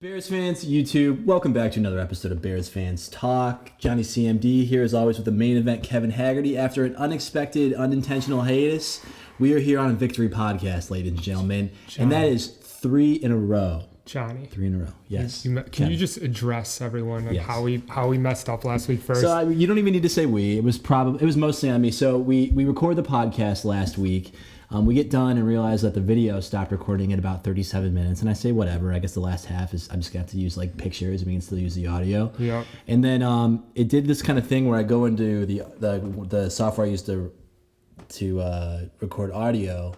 Bears fans, YouTube, welcome back to another episode of Bears Fans Talk. Johnny CMD here as always with the main event, Kevin Haggerty. After an unexpected, unintentional hiatus, we are here on a victory podcast, ladies and gentlemen. Johnny. And that is 3 in a row. Johnny. 3 in a row, yes. Can you just address everyone Yes. how we messed up last week first? So you don't even need to say we. It was mostly on me. So we recorded the podcast last week. We get done and realize that the video stopped recording at about 37 minutes. And I say, whatever. I guess the last half is I'm just going to have to use like pictures. We can still use the audio. Yep. And then it did this kind of thing where I go into the software I used to record audio.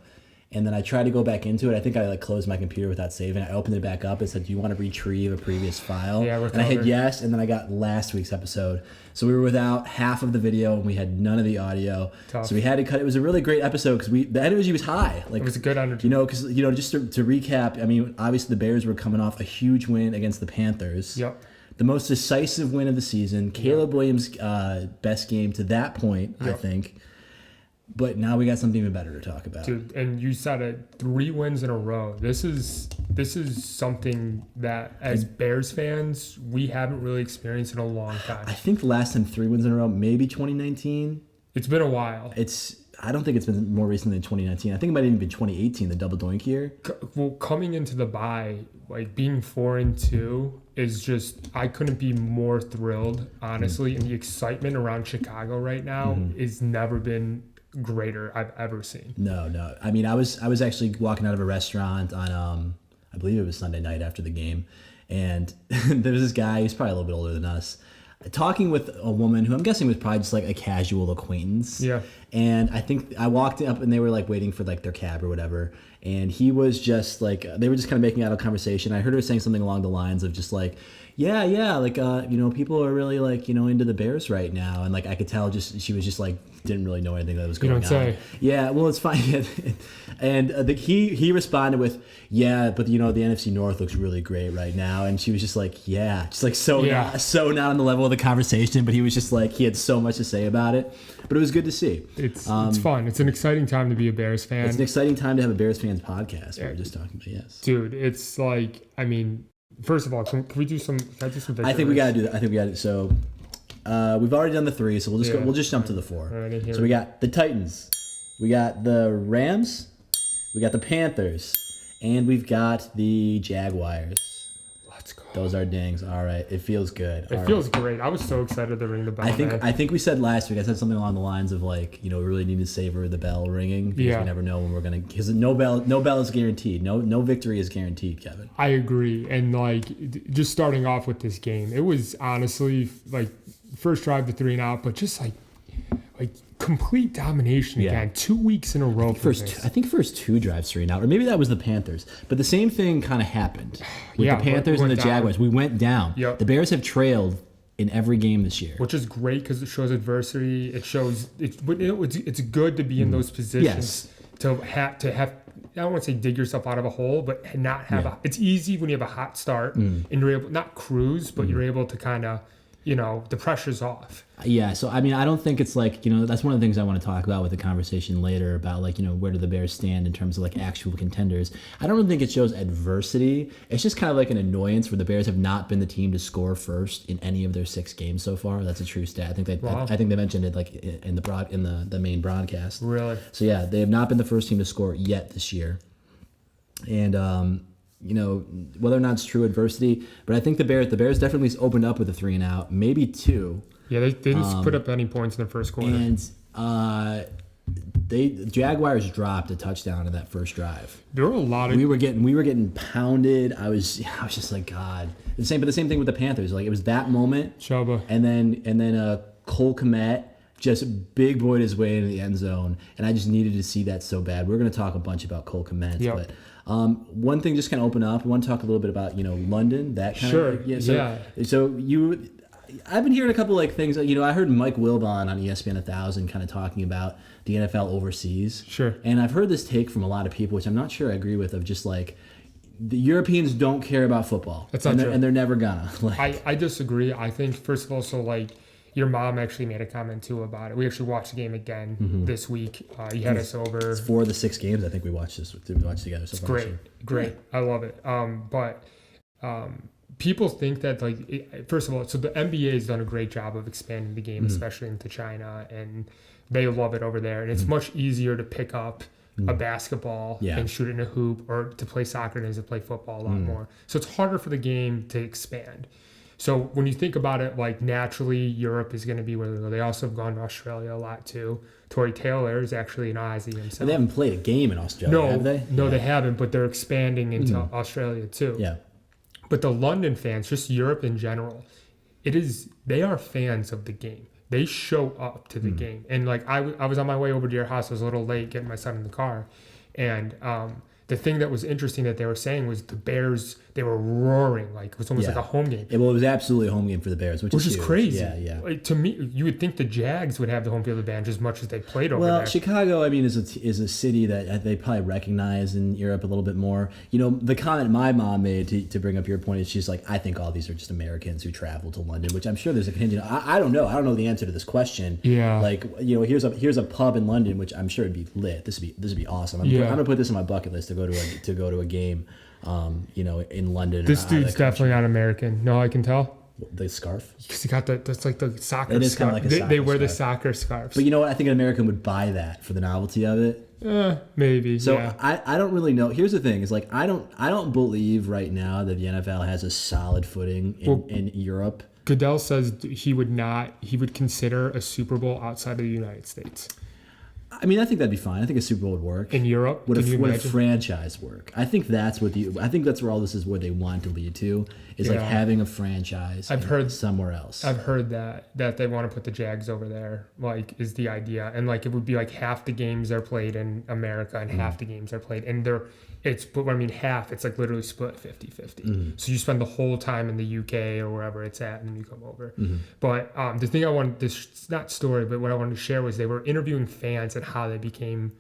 And then I tried to go back into it. I think I closed my computer without saving. I opened it back up and said, do you want to retrieve a previous file? Yeah, and I hit yes, and then I got last week's episode. So we were without half of the video, and we had none of the audio. Tough. So we had to cut. It was a really great episode because the energy was high. It was a good energy. Because just to recap, I mean, obviously the Bears were coming off a huge win against the Panthers. Yep. The most decisive win of the season. Caleb Williams' best game to that point, I think. But now we got something even better to talk about. Dude, and you said it, 3 wins in a row. This is something that as Bears fans, we haven't really experienced in a long time. I think the last time 3 wins in a row, maybe 2019. It's been a while. I don't think it's been more recent than 2019. I think it might have even been 2018, the double doink year. Well, coming into the bye, being 4-2 is just, I couldn't be more thrilled, honestly. And the excitement around Chicago right now is never been greater I've ever seen. No. I mean, I was actually walking out of a restaurant on I believe it was Sunday night after the game, and there was this guy who's probably a little bit older than us, talking with a woman who I'm guessing was probably just like a casual acquaintance. Yeah. And I think I walked up and they were like waiting for like their cab or whatever, and he was just like, they were just kind of making out a conversation. I heard her saying something along the lines of just like, yeah, like people are really like into the Bears right now, and like I could tell just she was just like didn't really know anything that was going on. You don't say. Yeah, well, it's fine. And he responded with, yeah, but the NFC North looks really great right now, and she was just like, yeah, just like so not on the level of the conversation, but he was just like he had so much to say about it, but it was good to see. It's fun. It's an exciting time to be a Bears fan. It's an exciting time to have a Bears fans podcast. Yeah. We were just talking about dude. It's like, I mean, first of all, can I do some I think we got to do that. I think we got to. So we've already done the 3, so we'll just jump to the 4. Right, so we got the Titans, we got the Rams, we got the Panthers, and we've got the Jaguars. Let's go. Those are dings. All right, it feels good. It feels great. I was so excited to ring the bell. I think we said last week. I said something along the lines of like, we really need to savor the bell ringing because we never know when we're gonna. Because no bell is guaranteed. No victory is guaranteed, Kevin. I agree. And just starting off with this game, it was honestly first drive to 3 and out, but just like complete domination again. 2 weeks in a row. I think first 2 drives 3 and out, or maybe that was the Panthers. But the same thing kind of happened with the Panthers and the Jaguars. We went down. Yep. The Bears have trailed in every game this year, which is great because it shows adversity. It shows it's good to be in those positions to have. I don't want to say dig yourself out of a hole, but not have it's easy when you have a hot start and you're able not cruise, but you're able to kind of the pressure's off. Yeah, so I mean, I don't think it's like, that's one of the things I want to talk about with the conversation later about where do the Bears stand in terms of actual contenders. I don't really think it shows adversity. It's just kind of like an annoyance where the Bears have not been the team to score first in any of their 6 games so far. That's a true stat. I think they mentioned it in the main broadcast. Really? So yeah, they have not been the first team to score yet this year. And whether or not it's true adversity, but I think the Bears definitely opened up with a 3 and out, maybe 2. Yeah, they didn't put up any points in the first quarter. And the Jaguars dropped a touchdown in that first drive. There were a lot of we were getting pounded. I was just like, God. The same thing with the Panthers. Like it was that moment. Chuba. And then Cole Kmet just big boyed his way into the end zone, and I just needed to see that so bad. We're going to talk a bunch about Cole Kmet, but one thing just kind of open up. I want to talk a little bit about London, that kind of So I've been hearing a couple things. I heard Mike Wilbon on ESPN 1000 kind of talking about the NFL overseas. Sure. And I've heard this take from a lot of people, which I'm not sure I agree with, of just the Europeans don't care about football. That's not true. And they're never gonna. I disagree. I think first of all, your mom actually made a comment too about it. We actually watched the game again this week. You had us over. It's 4 of the 6 games I think we watched together. So it's great. I love it. But people think that first of all, so the NBA has done a great job of expanding the game, especially into China, and they love it over there. And it's much easier to pick up a basketball and shoot it in a hoop, or to play soccer than it is to play football a lot more. So it's harder for the game to expand. So when you think about it, like naturally, Europe is going to be where they go. They also have gone to Australia a lot too. Tory Taylor is actually an Aussie himself. And they haven't played a game in Australia, have they? No, they haven't, but they're expanding into Australia too. Yeah. But the London fans, just Europe in general, they are fans of the game. They show up to the game. And like I was on my way over to your house. I was a little late getting my son in the car. And the thing that was interesting that they were saying was the Bears, they were roaring. Like it was almost like a home game. It was absolutely a home game for the Bears, which is huge. Crazy. Yeah. Like, to me, you would think the Jags would have the home field advantage as much as they played over there. Well, Chicago, I mean, is a city that they probably recognize in Europe a little bit more. You know, the comment my mom made to bring up your point is she's like, I think all these are just Americans who travel to London, which I'm sure there's a contingent. I don't know. I don't know the answer to this question. Yeah. Like, you know, here's a pub in London, which I'm sure would be lit. This would be awesome. I'm gonna put this on my bucket list to go to a game. You know, in London. This dude's definitely not American. No, I can tell. The scarf? Because he got that's like the soccer It is scarf. kind of like a soccer They wear the scarf. soccer scarves. But you know what? I think an American would buy that for the novelty of it. Maybe. So yeah. I don't really know. Here's the thing: is like I don't believe right now that the NFL has a solid footing in Europe. Goodell says he would consider a Super Bowl outside of the United States. I mean, I think that'd be fine. I think a Super Bowl would work. In Europe, would a franchise work? I think that's where all this is where they want to lead to is like having a franchise. I've heard somewhere else. I've heard that they want to put the Jags over there. Like is the idea, and like it would be like half the games are played in America and half the games are played, and but when I mean half, it's like literally split 50-50. So you spend the whole time in the UK or wherever it's at, and then you come over. But the thing what I wanted to share was they were interviewing fans and how they became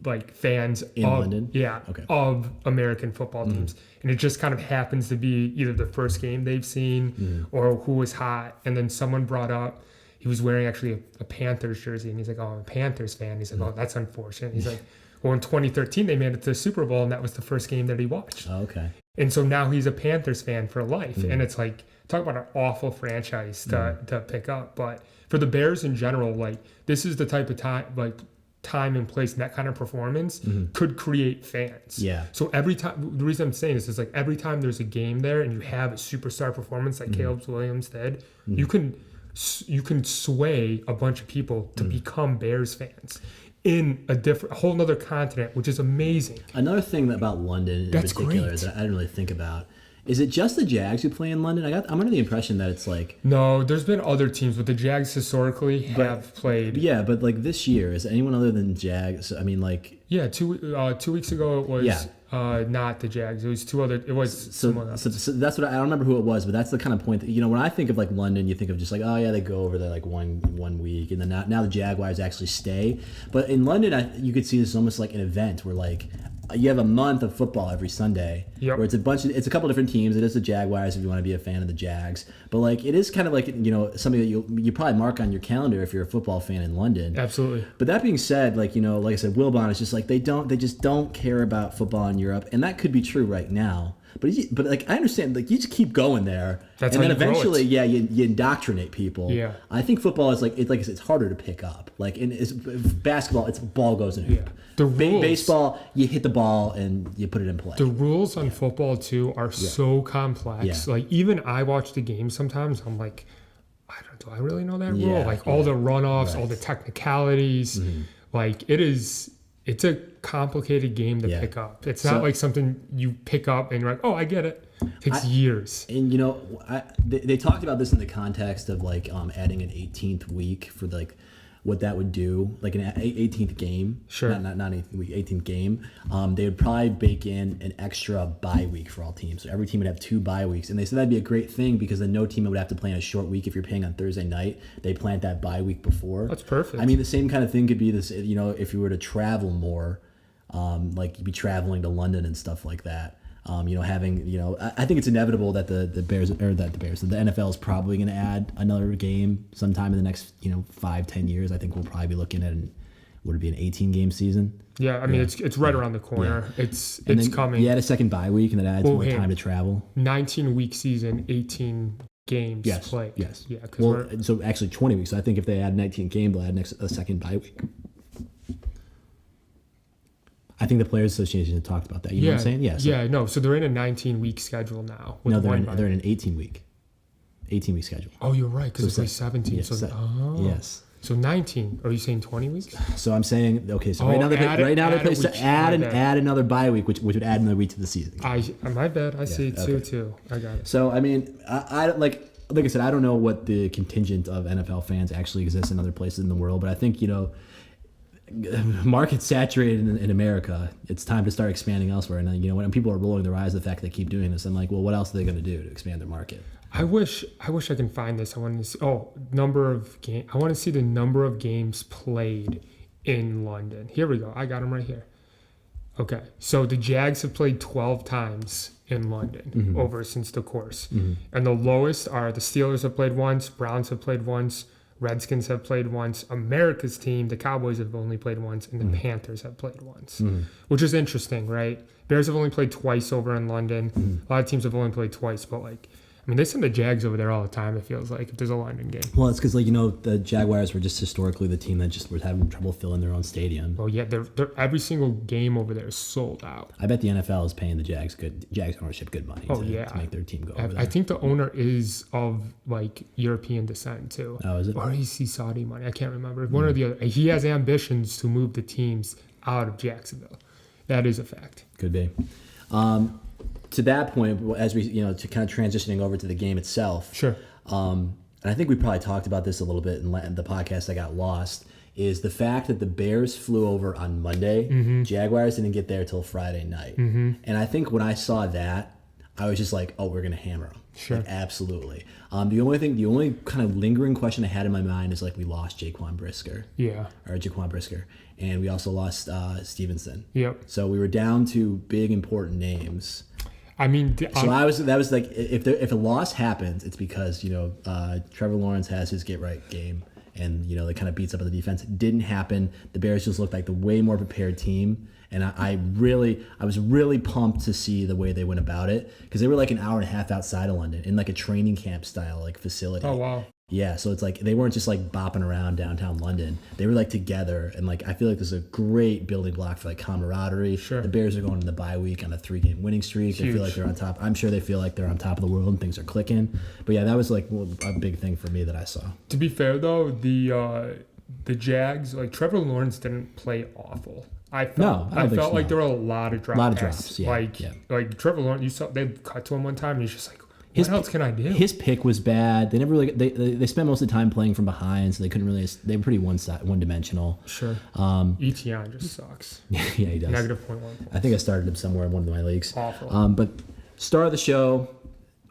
like fans in London. Yeah, of American football teams, and it just kind of happens to be either the first game they've seen or who was hot. And then someone brought up he was wearing actually a Panthers jersey, and he's like, "Oh, I'm a Panthers fan." He's like, "Oh, that's unfortunate." He's like, well, in 2013, they made it to the Super Bowl, and that was the first game that he watched. Oh, okay. And so now he's a Panthers fan for life. And it's like, talk about an awful franchise to pick up. But for the Bears in general, like, this is the type of time and place, and that kind of performance could create fans. Yeah. So every time, the reason I'm saying this is like every time there's a game there and you have a superstar performance like Caleb Williams did, you can sway a bunch of people to become Bears fans in a whole nother continent, which is amazing. Another thing about London in particular that I didn't really think about, is it just the Jags who play in London? I'm under the impression that it's like... No, there's been other teams, but the Jags historically have played. Yeah, but like this year, is anyone other than Jags? I mean, like... Yeah, 2 weeks ago it was not the Jags. It was two other... It was someone else. So that's what I don't remember who it was, but that's the kind of point that, you know, when I think of like London, you think of just like, oh yeah, they go over there like one week, and then now the Jaguars actually stay. But in London, you could see this almost like an event where like you have a month of football every Sunday, where it's a couple different teams. It is the Jaguars if you want to be a fan of the Jags, but like it is kind of like, you know, something that you probably mark on your calendar if you're a football fan in London. Absolutely. But that being said, like, you know, like I said, Wilbon is just like they just don't care about football in Europe, and that could be true right now. But like I understand, like you just keep going there, and then eventually, you indoctrinate people. Yeah, I think football is like I said, it's harder to pick up. Like in basketball, it's ball goes in hoop. Yeah. The rules, baseball, you hit the ball and you put it in play. The rules on football too are so complex. Yeah. Like even I watch the game sometimes. I'm like, do I really know that rule? Like all the runoffs, all the technicalities. Like it's a complicated game to pick up. It's not like something you pick up and you're like, oh, I get it. It takes years. And, you know, they talked about this in the context of, like, adding an 18th week for, like, what that would do, like an 18th game. Sure. Not 18th week, 18th game. They would probably bake in an extra bye week for all teams. So every team would have 2 bye weeks. And they said that'd be a great thing because then no team would have to play in a short week. If you're playing on Thursday night, they plant that bye week before. That's perfect. I mean, the same kind of thing could be this, you know, if you were to travel more, like you'd be traveling to London and stuff like that. You know, I think it's inevitable that the NFL is probably going to add another game sometime in the next, 5-10 years. I think we'll probably be looking would it be an 18-game season? Yeah, I mean, it's right around the corner. Yeah. It's then coming. You had a second bye week, and that adds more time to travel. 19-week season, 18 games played. Yes. Yeah. Well, so actually 20 weeks. So I think if they add 19 games, they'll add a second bye week. I think the Players Association had talked about that. You know what I'm saying? Yeah. No. So they're in a 19-week schedule now. No, they're in an 18-week schedule. Oh, you're right, because it's 17. Yes. Yes. So 19. Are you saying 20 weeks? So I'm saying, okay, so right now they play add another bye week, which would add another week to the season. My bad. I see it too. I got it. So, I mean, I like I said, I don't know what the contingent of NFL fans actually exists in other places in the world, but I think, market's saturated in America. It's time to start expanding elsewhere. And when people are rolling their eyes at the fact that they keep doing this, I'm like, well, what else are they going to do to expand their market? I wish I can find this. I want to see number of game. I want to see the number of games played in London. Here we go. I got them right here. Okay, so the Jags have played 12 times in London over since the course, and the lowest are the Steelers have played once, Browns have played once, Redskins have played once, America's team, the Cowboys have only played once, and the Panthers have played once, which is interesting, right? Bears have only played twice over in London. A lot of teams have only played twice, but they send the Jags over there all the time, it feels like, if there's a London game. Well, it's because, the Jaguars were just historically the team that just was having trouble filling their own stadium. Oh, yeah, they're every single game over there is sold out. I bet the NFL is paying the Jags ownership good money to make their team go over there. I think the owner is of, European descent, too. Oh, is it? Or is he Saudi money? I can't remember. One or the other. He has ambitions to move the teams out of Jacksonville. That is a fact. Could be. To that point, as we, to kind of transitioning over to the game itself. Sure. And I think we probably talked about this a little bit in the podcast that got lost, is the fact that the Bears flew over on Monday. Jaguars didn't get there till Friday night. And I think when I saw that, I was just like, oh, we're going to hammer them. Sure. Absolutely. The only kind of lingering question I had in my mind is we lost Jaquan Brisker. Yeah. Or Jaquan Brisker. And we also lost Stevenson. Yep. So we were down to big, important names. I mean, that was like, if a loss happens, it's because Trevor Lawrence has his get right game, and they kind of beats up on the defense. It didn't happen. The Bears just looked like the way more prepared team, and I was really pumped to see the way they went about it, because they were an hour and a half outside of London in a training camp style facility. Oh wow. Yeah, so it's they weren't just bopping around downtown London. They were together, and I feel this is a great building block for camaraderie. Sure. The Bears are going in the bye week on a 3-game winning streak. Huge. They feel like they're on top. I'm sure they feel like they're on top of the world and things are clicking. But yeah, that was a big thing for me that I saw. To be fair though, the Jags, Trevor Lawrence didn't play awful. I felt like there were a lot of drops. Yeah. Trevor Lawrence, you saw they cut to him one time and he's just what else can I do? His pick was bad. They never really they spent most of the time playing from behind, so they couldn't really. They were pretty one dimensional. Sure. ETN just sucks. Yeah, he does. -0.1. I think I started him somewhere in one of my leagues. Awful. But star of the show.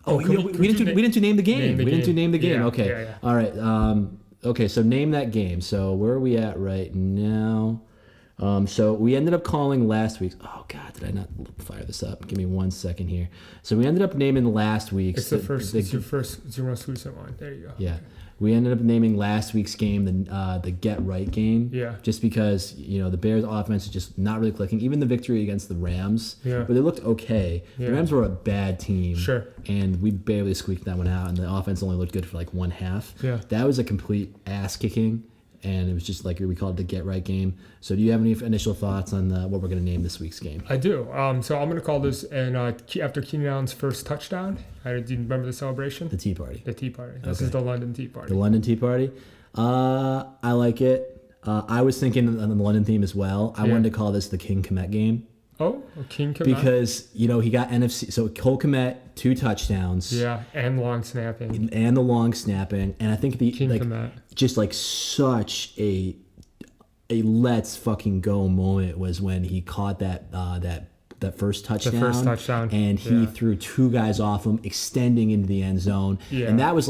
We didn't do name the game. We didn't do name the game. Yeah, okay. Yeah. All right. Okay. So name that game. So where are we at right now? So we ended up calling last week's. Oh God, did I not fire this up? Give me 1 second here. So we ended up naming last week's. It's your most recent one. There you go. Yeah, we ended up naming last week's game the get right game. Yeah. Just because the Bears offense is just not really clicking. Even the victory against the Rams, yeah, where they looked okay. Yeah. The Rams were a bad team. Sure. And we barely squeaked that one out, and the offense only looked good for one half. Yeah. That was a complete ass kicking. And it was just we called it the get right game. So do you have any initial thoughts on what we're going to name this week's game? I do. So I'm going to call this, and after Keenan Allen's first touchdown, do you remember the celebration? The Tea Party. The Tea Party. This is the London Tea Party. The London Tea Party. I like it. I was thinking on the London theme as well. I wanted to call this the King Kmet game. Oh, King Kmet. Because, he got NFC. So Cole Kmet, 2 touchdowns. Yeah, and long snapping. And the long snapping. And I think King Kmet. Just such a let's fucking go moment was when he caught that first touchdown. The first touchdown. And he threw 2 guys off him, extending into the end zone. Yeah. And that was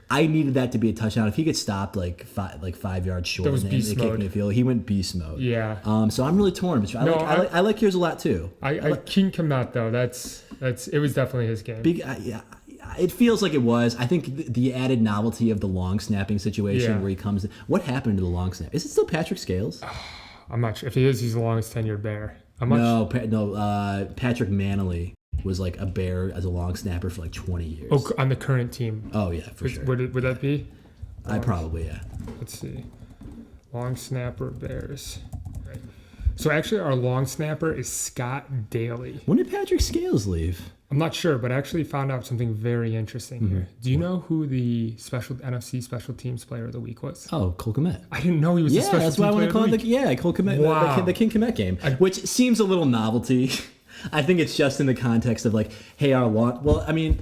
I needed that to be a touchdown. If he gets stopped 5 yards short, that was beast mode. He went beast mode. Yeah. So I'm really torn. I like yours a lot too. King Kmet though. That's it was definitely his game. It feels like it was. I think the added novelty of the long snapping situation where he comes in. What happened to the long snap? Is it still Patrick Scales? I'm not sure. If he is, he's the longest tenured Bear. Patrick Manley was like a Bear as a long snapper for like 20 years. Oh, on the current team. Oh, yeah, for sure. Would that be? Yeah. Let's see. Long snapper Bears. Right. So actually our long snapper is Scott Daly. When did Patrick Scales leave? I'm not sure, but I actually found out something very interesting here. Do you know who the NFC special teams player of the week was? Oh, Cole Kmet. I didn't know he was the special that's why I want to call it Cole Kmet. Wow. The King Kmet game, which seems a little novelty. I think it's just in the context of like, hey, our long. Well, I mean,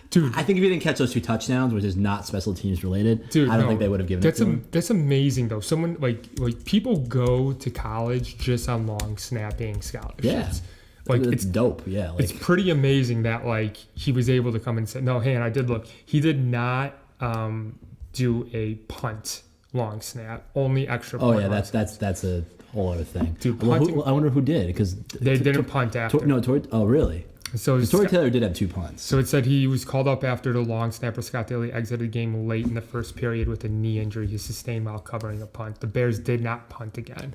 dude, I think if he didn't catch those 2 touchdowns, which is not special teams related, I don't think they would have given it to him. That's amazing though. Someone like people go to college just on long snapping scholarships. Yeah. Like it's dope, yeah. It's pretty amazing that like he was able to come and say, no, hey, and I did look. He did not do a punt long snap, only extra point. Oh yeah, that's a whole other thing. Dude, I wonder who did because they didn't punt after. Oh really? So Torrey Taylor did have 2 punts. So it said he was called up after the long snapper Scott Daly exited the game late in the first period with a knee injury he sustained while covering a punt. The Bears did not punt again.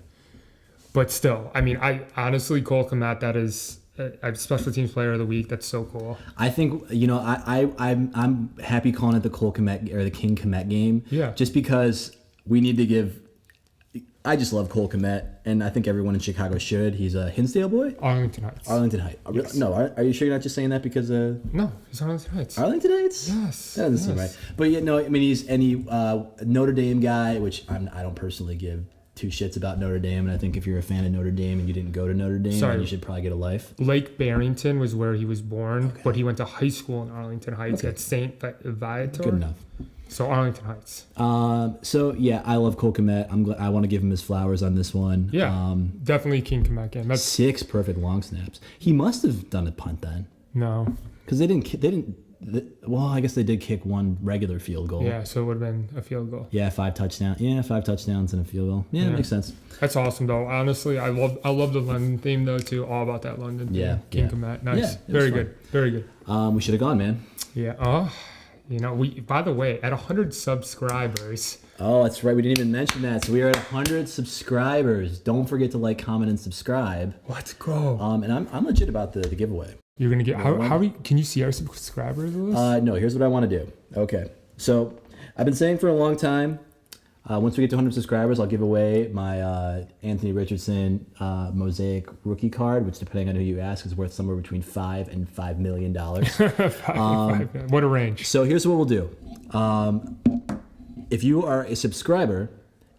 But still, I mean, I honestly, Cole Kmet, that is a special teams player of the week. That's so cool. I think, I'm happy calling it the Cole Kmet or the King Kmet game. Yeah. Just because we need to give. I just love Cole Kmet, and I think everyone in Chicago should. He's a Hinsdale boy. Arlington Heights. Yes. No, are you sure you're not just saying that because? No, he's Arlington Heights. Arlington Heights. Yes. That doesn't seem right. But yeah, no, I mean he's Notre Dame guy, which I don't personally give 2 shits about Notre Dame, and I think if you're a fan of Notre Dame and you didn't go to Notre Dame, then you should probably get a life. Lake Barrington was where he was born, but he went to high school in Arlington Heights at St. Viator. Good enough. So Arlington Heights. So yeah, I love Cole Kmet. I want to give him his flowers on this one. Yeah, definitely King Kmet game. That's 6 perfect long snaps. He must have done a punt then. No, because they didn't. Well, I guess they did kick 1 regular field goal. Yeah, so it would have been a field goal. Yeah, 5 touchdowns. Yeah, 5 touchdowns and a field goal. Yeah, that makes sense. That's awesome though. Honestly, I love the London theme though too. All about that London theme. Yeah, King Kmet. Nice. Yeah, very good. Very good. We should have gone, man. Yeah. We by the way, at 100 subscribers. Oh, that's right. We didn't even mention that. So we are at 100 subscribers. Don't forget to like, comment, and subscribe. Let's go. And I'm legit about the giveaway. You're gonna get can you see our subscribers list? No. Here's what I want to do. Okay. So I've been saying for a long time. Once we get to 100 subscribers, I'll give away my Anthony Richardson Mosaic rookie card, which, depending on who you ask, is worth somewhere between $5 and $5 million. What a range! So here's what we'll do. If you are a subscriber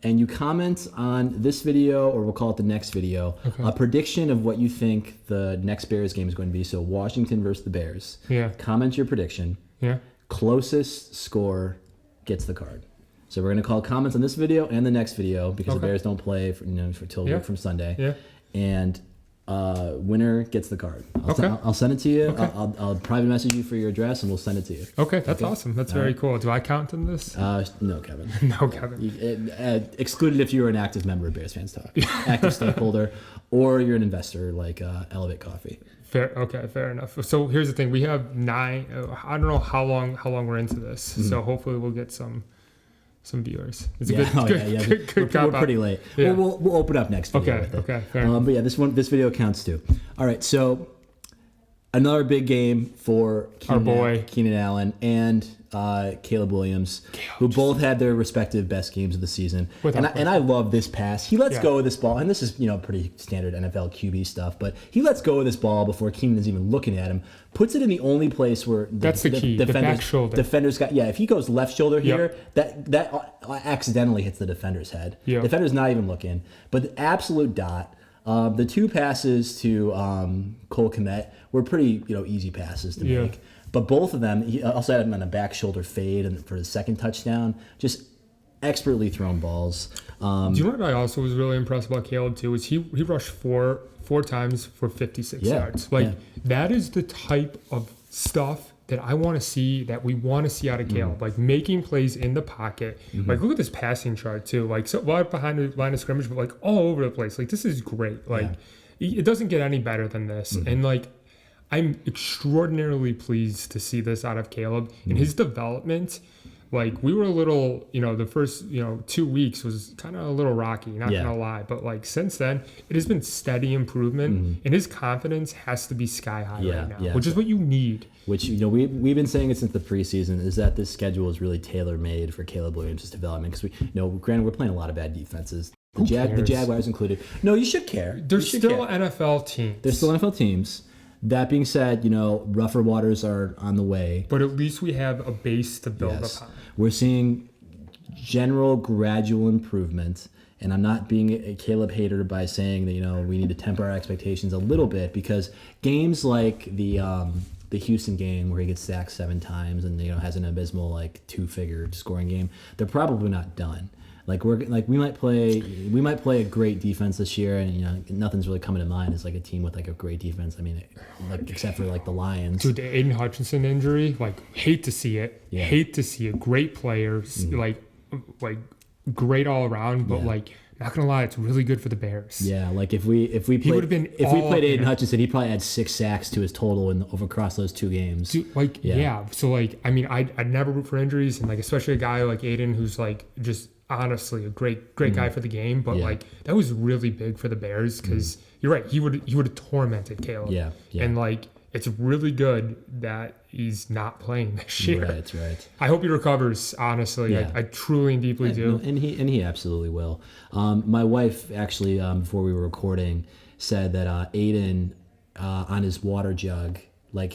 and you comment on this video, or we'll call it the next video, a prediction of what you think the next Bears game is going to be. So Washington versus the Bears. Yeah. Comment your prediction. Yeah. Closest score gets the card. So we're going to call comments on this video and the next video because the Bears don't play till week from Sunday. Yeah. And winner gets the card. I'll send it to you. Okay. I'll private message you for your address and we'll send it to you. Okay, that's awesome. That's very cool. Do I count in this? No, Kevin. No, Kevin. Excluded if you're an active member of Bears Fans Talk, active stakeholder, or you're an investor like Elevate Coffee. Fair. Okay, fair enough. So here's the thing: we have 9. I don't know how long we're into this. Mm-hmm. So hopefully we'll get some viewers. It's good. We're pretty late. Yeah. We'll open up next video. Okay. Fair enough. But yeah, this video counts too. All right, so another big game for Keenan Allen and Caleb Williams, who both had their respective best games of the season. And I love this pass. He lets go of this ball, and this is pretty standard NFL QB stuff, but he lets go of this ball before Keenan is even looking at him. Puts it in the only place where that's the key. The back shoulder. Defenders got if he goes left shoulder here, that accidentally hits the defender's head. Yep. Defender's not even looking. But the absolute dot. The 2 passes to Cole Kmet were pretty easy passes to make. But both of them, he also had him on a back shoulder fade and for his second touchdown. Just expertly thrown balls. Do you know what I also was really impressed about Caleb too? Is he rushed four times for 56 yards. That is the type of stuff that I want to see, that we want to see out of Caleb. Like making plays in the pocket. Mm-hmm. Like look at this passing chart too. Like so right behind the line of scrimmage, but like all over the place. Like this is great. Like it doesn't get any better than this. Mm-hmm. And like I'm extraordinarily pleased to see this out of Caleb and his development. Like, we were a little, the first, 2 weeks was kind of a little rocky, not going to lie. But, like, since then, it has been steady improvement. And his confidence has to be sky high right now, which is what you need. Which, we've been saying it since the preseason, is that this schedule is really tailor-made for Caleb Williams' development. Because, granted, we're playing a lot of bad defenses. The Jaguars included. No, you should care. They're still NFL teams. They're still NFL teams. That being said, rougher waters are on the way. But at least we have a base to build upon. We're seeing general gradual improvement. And I'm not being a Caleb hater by saying that, we need to temper our expectations a little bit, because games like the Houston game where he gets sacked 7 times and, has an abysmal, 2-figure scoring game, they're probably not done. We might play a great defense this year, and nothing's really coming to mind as a team with a great defense. I mean, except for the Lions. Dude, the Aiden Hutchinson injury, hate to see it. Yeah. Hate to see it. Great players, great all around, but not gonna lie, it's really good for the Bears. Yeah, if we played Aiden Hutchinson, he probably had 6 sacks to his total across those 2 games. Dude, So I'd never root for injuries, and especially a guy like Aiden who's just honestly a great guy for the game, but that was really big for the Bears, because you're right, he would have tormented Caleb. Yeah. And it's really good that he's not playing this year. Right. I hope he recovers, honestly. Yeah. I truly and deeply do. And he absolutely will. My wife actually, before we were recording, said that Aiden on his water jug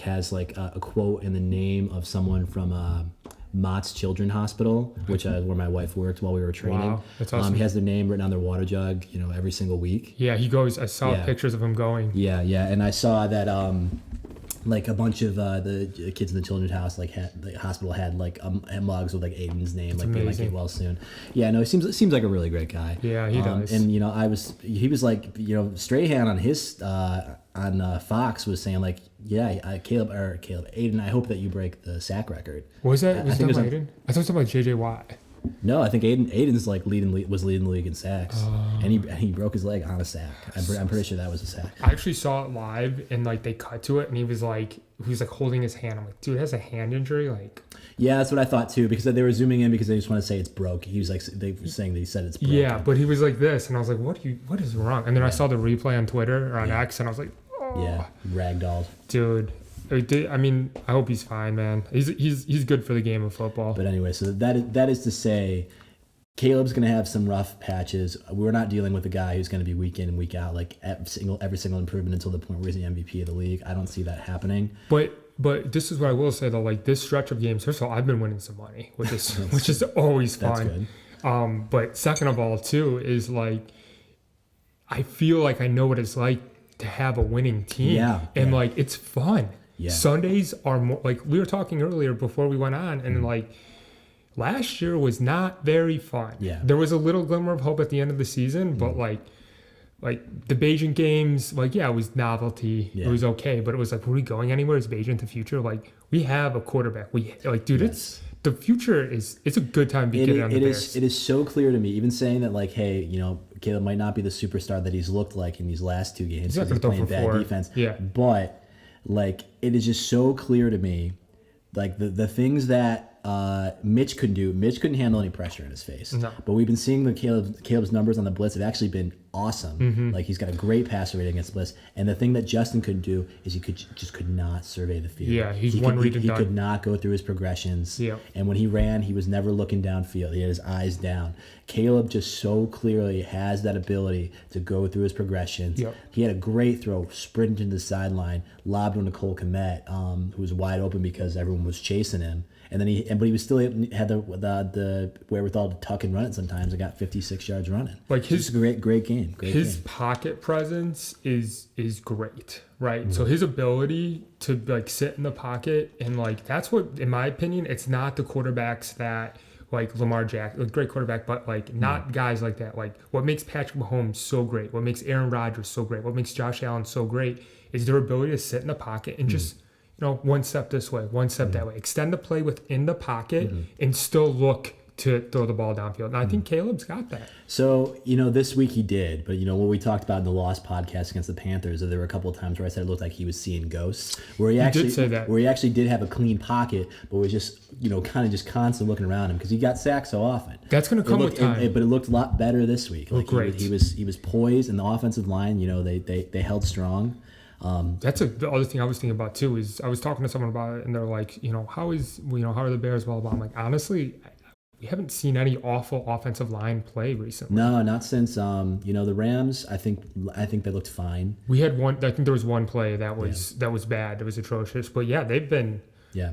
has a quote in the name of someone from Mott's Children's Hospital, which where my wife worked while we were training. Wow, that's awesome. He has their name written on their water jug, every single week. Yeah, he goes. I saw pictures of him going. Yeah, and I saw that a bunch of the kids in the children's hospital had mugs with Aiden's name, they might get well soon. Yeah, no, he seems like a really great guy. Yeah, he does. And he was Strahan on his on Fox was saying Caleb Aiden, I hope that you break the sack record. Was that Aiden? I thought it was about JJ Watt. No, I think Aiden's was leading the league in sacks, and he broke his leg on a sack. I'm pretty sure that was a sack. I actually saw it live, and they cut to it, and he was holding his hand. I'm like, dude, has a hand injury, Yeah, that's what I thought too, because they were zooming in because they just want to say it's broke. He was they were saying that he said it's broke. Yeah, but he was like this, and I was like, what is wrong? And then I saw the replay on Twitter or on X, and I was like, oh. Yeah, ragdolled. Dude. I mean, I hope he's fine, man. He's good for the game of football. But anyway, so that is to say, Caleb's going to have some rough patches. We're not dealing with a guy who's going to be week in and week out, every single improvement until the point where he's the MVP of the league. I don't see that happening. But this is what I will say though, this stretch of games. First of all, I've been winning some money with this, which is always fun. That's good. But second of all, too, is I feel I know what it's like to have a winning team. Yeah. And it's fun. Yeah. Sundays are more we were talking earlier before we went on, and last year was not very fun. Yeah. There was a little glimmer of hope at the end of the season, but the Bayesian games, it was novelty. Yeah. It was okay, but it was were we going anywhere? Is Bayesian the future? We have a quarterback. We dude, yes. The future it's a good time to get on the Bears. It is so clear to me, even saying that hey, Caleb might not be the superstar that he's looked like in these last 2 games because he's playing bad defense. Yeah. But it is just so clear to me, the things that Mitch couldn't do. Mitch couldn't handle any pressure in his face. No. But we've been seeing Caleb's numbers on the blitz have actually been awesome. Mm-hmm. He's got a great passer rating against blitz. And the thing that Justin couldn't do is he could not survey the field. Yeah, he could not go through his progressions. Yeah. And when he ran, he was never looking downfield. He had his eyes down. Caleb just so clearly has that ability to go through his progressions. Yep. He had a great throw, sprinted to the sideline, lobbed one to Cole Kmet, who was wide open because everyone was chasing him. And then but he was still had the wherewithal to tuck and run it sometimes. I got 56 yards running. His great game. His pocket presence is great, right? Mm-hmm. So his ability to sit in the pocket and that's what, in my opinion, it's not the quarterbacks that Lamar Jackson, great quarterback, but not guys like that. What makes Patrick Mahomes so great, what makes Aaron Rodgers so great, what makes Josh Allen so great is their ability to sit in the pocket and just one step this way, one step that way. Extend the play within the pocket and still look to throw the ball downfield. And I think Caleb's got that. So, this week he did, but what we talked about in the lost podcast against the Panthers, there were a couple of times where I said it looked like he was seeing ghosts, where he actually did say that. Where he actually did have a clean pocket, but was just, kind of just constantly looking around him because he got sacked so often. That's going to come with time. But it looked a lot better this week. Like great. He was poised, and the offensive line, they held strong. That's the other thing I was thinking about too. Is I was talking to someone about it, and they're like, how are the Bears? Blah blah. I'm like, honestly, we haven't seen any awful offensive line play recently. No, not since the Rams. I think they looked fine. We had one. I think there was one play that was bad. It was atrocious. But yeah, they've been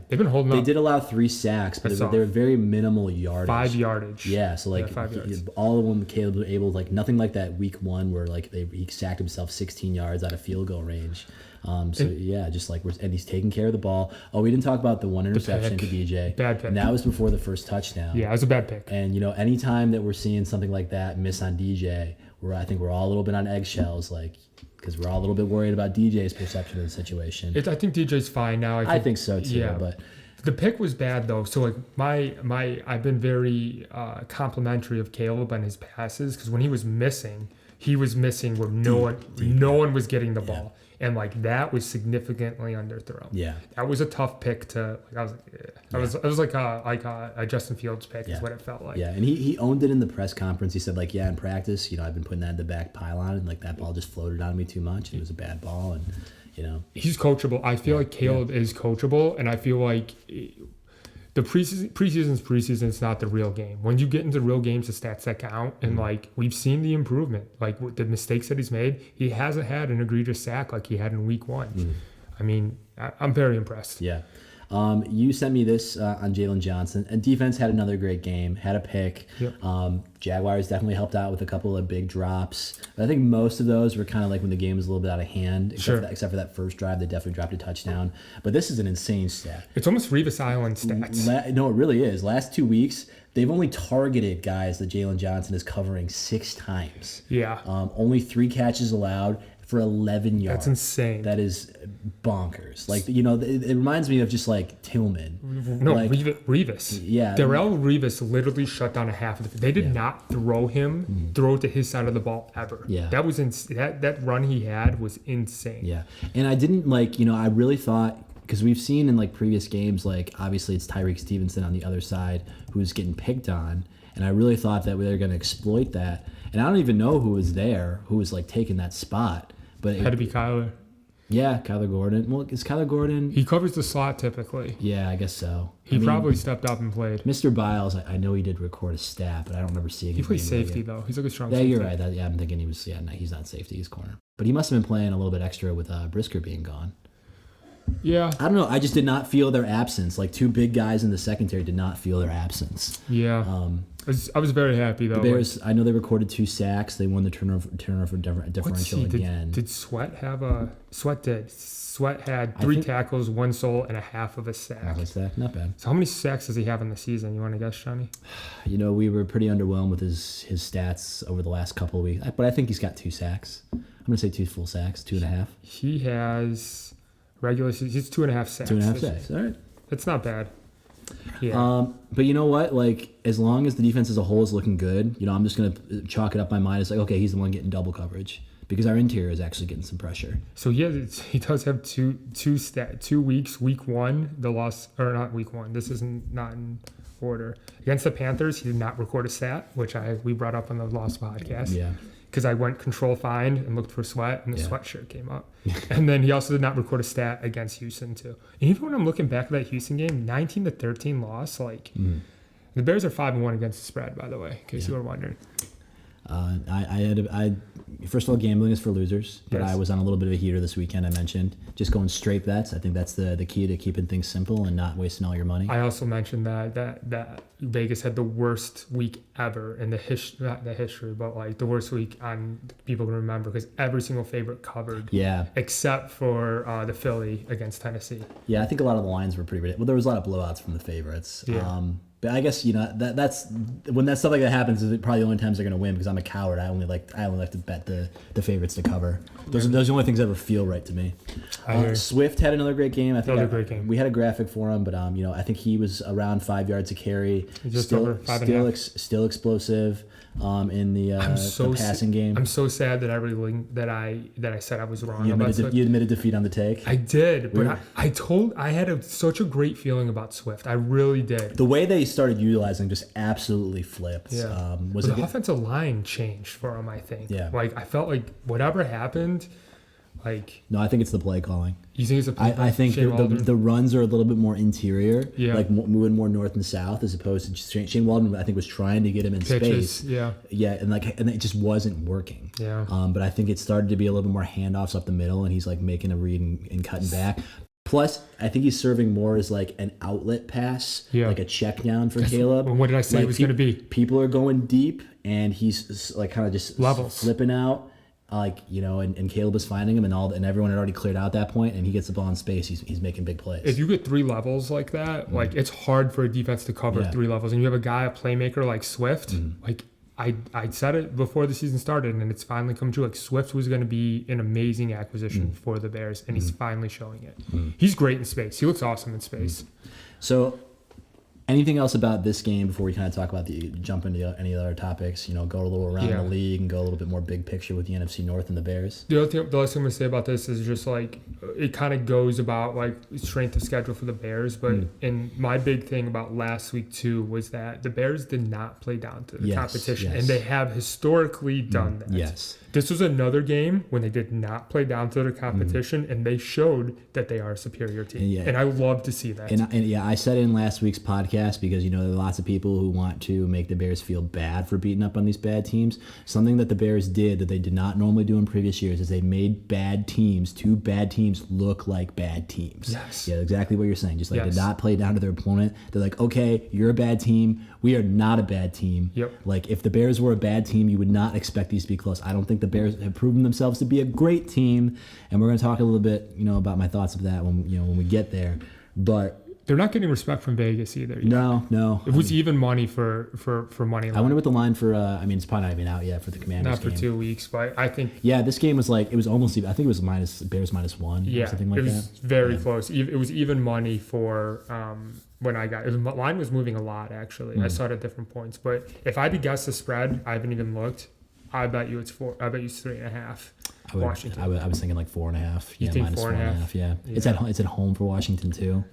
holding up. They did allow 3 sacks, but they were very minimal yardage. 5 yardage. Yeah, so 5 yards. All of them, Caleb was able, nothing like that week 1 where he sacked himself 16 yards out of field goal range. And he's taking care of the ball. Oh, we didn't talk about the one interception to DJ. Bad pick. And that was before the first touchdown. Yeah, it was a bad pick. And anytime that we're seeing something like that miss on DJ, I think we're all a little bit on eggshells, because we're all a little bit worried about DJ's perception of the situation. I think DJ's fine now. I think so too. Yeah, but the pick was bad though. So I've been very complimentary of Caleb on his passes because when he was missing where no one was getting the ball. And that was significantly underthrown. Yeah, that was a tough pick to. It was like a Justin Fields pick is what it felt like. Yeah, and he owned it in the press conference. He said in practice, I've been putting that in the back pylon, and that ball just floated on me too much. It was a bad ball, and he's coachable. I feel like Caleb is coachable, and I feel like the preseason's preseason. It's not the real game. When you get into real games, the stats that count, and we've seen the improvement. The mistakes that he's made, he hasn't had an egregious sack like he had in week 1. I mean, I'm very impressed. Yeah. You sent me this on Jalen Johnson, and defense had another great game, had a pick. Yep. Jaguars definitely helped out with a couple of big drops. But I think most of those were kind of when the game was a little bit out of hand, except for that first drive. They definitely dropped a touchdown. But this is an insane stat. It's almost Revis Island stats. No, it really is. Last 2 weeks, they've only targeted guys that Jalen Johnson is covering 6 times. Yeah. Only 3 catches allowed for 11 yards. That's insane. That is bonkers. It reminds me of just Tillman. No, Revis. Yeah. Darrell Revis literally shut down a half of the. They did not throw to his side of the ball ever. Yeah. That was that run he had was insane. Yeah. And I didn't I really thought, because we've seen in previous games, obviously it's Tyreek Stevenson on the other side who's getting picked on. And I really thought that they were going to exploit that. And I don't even know who was there, who was taking that spot. But it had to be Kyler. Yeah, Kyler Gordon. Well, is Kyler Gordon? He covers the slot typically. Yeah, I guess so. He probably stepped up and played. Mr. Biles, I know he did record a stat, but I don't remember seeing him. He plays safety though. He's a strong safety. Yeah, you're right. I'm thinking he was. Yeah, no, he's not safety. He's corner. But he must have been playing a little bit extra with Brisker being gone. Yeah. I don't know. I just did not feel their absence. 2 big guys in the secondary did not feel their absence. Yeah. I was very happy though. The Bears, I know they recorded 2 sacks. They won the turnover differential again. Did Sweat have a Sweat did? Sweat had 3 tackles, 1 sole, and a half of a sack. Half a sack, not bad. So how many sacks does he have in the season? You want to guess, Johnny? We were pretty underwhelmed with his stats over the last couple of weeks, but I think he's got 2 sacks. I'm gonna say 2 full sacks, 2.5. He has regular season. He's 2.5 sacks. 2.5 sacks. All right. That's not bad. Yeah. But you know what? As long as the defense as a whole is looking good, I'm just gonna chalk it up my mind. It's okay, he's the one getting double coverage because our interior is actually getting some pressure. So he does have two weeks. Week 1, the loss, or not week 1. This isn't not in order. Against the Panthers, he did not record a stat, which we brought up on the Lost podcast. Yeah. Because I went control find and looked for Sweat, and the sweatshirt came up. And then he also did not record a stat against Houston too. And even when I'm looking back at that Houston game, 19-13 loss, the Bears are 5-1 against the spread, by the way, in case you were wondering. First of all, gambling is for losers, but Yes. I was on a little bit of a heater this weekend. I mentioned just going straight bets. I think that's the key to keeping things simple and not wasting all your money. I also mentioned that Vegas had the worst week ever in not the history, but the worst week on people can remember because every single favorite covered. Yeah. Except for the Philly against Tennessee. Yeah, I think a lot of the lines were pretty ridiculous. Well, there was a lot of blowouts from the favorites. Yeah. But I guess that's when that stuff like that happens. Is probably the only times they're going to win because I'm a coward. I only like to bet the favorites to cover. Those are the only things that ever feel right to me. Swift had another great game. I think great game. We had a graphic for him, but I think he was around 5 yards a carry. Just over 5.5. Still explosive. In the passing game. I'm so sad that I said I was wrong. You admitted defeat on the take. I did, but I had such a great feeling about Swift. I really did. The way they started utilizing just absolutely flipped. Yeah. The offensive line changed for him, I think. Yeah. Like I felt like whatever happened, no, I think it's the play calling. You think it's the play calling? I think the runs are a little bit more interior, yeah. like moving more north and south as opposed to Shane Waldron. I think was trying to get him in space. Yeah, and it just wasn't working. Yeah, but I think it started to be a little bit more handoffs up the middle, and he's like making a read and cutting back. Plus, I think he's serving more as like an outlet pass, like a check down for Caleb. What did I say it was going to be? People are going deep, and he's like kind of just levels flipping out. And Caleb is finding him, and everyone had already cleared out at that point, and he gets the ball in space. He's making big plays. If you get 3 levels like that, like it's hard for a defense to cover 3 levels, and you have a playmaker like Swift. Like I said it before the season started, and it's finally come true. Like Swift was going to be an amazing acquisition for the Bears, and he's finally showing it. He's great in space. He looks awesome in space. So. Anything else about this game before we kind of talk about jump into any other topics? Go a little around the league and go a little bit more big picture with the NFC North and the Bears. The last thing I'm going to say about this is just like it kind of goes about like strength of schedule for the Bears. But and my big thing about last week too was that the Bears did not play down to the competition, and they have historically done that. Yes. This was another game when they did not play down to the competition, and they showed that they are a superior team. And I love to see that. And I said in last week's podcast because there are lots of people who want to make the Bears feel bad for beating up on these bad teams. Something that the Bears did that they did not normally do in previous years is they made two bad teams look like bad teams. Yes. Yeah, exactly what you're saying. Just like did not play down to their opponent. They're like, okay, you're a bad team. We are not a bad team. Yep. Like if the Bears were a bad team, you would not expect these to be close. I don't think the Bears have proven themselves to be a great team, and we're going to talk a little bit, about my thoughts of that when we get there. But they're not getting respect from Vegas either. No. It was even money for money line. I wonder what the line for. It's probably not even out yet for the Commanders. Not for game. 2 weeks, but I think. Yeah, this game was like it was almost. I think it was Bears -1. Yeah, or something like it was that. very close. It was even money for when I got it. Line was moving a lot actually. I saw it at different points, but if I had to guess the spread, I haven't even looked. I bet you it's 4. I bet you it's 3.5. Washington. I was thinking like 4.5. You think -4.5? Yeah. It's at home for Washington too.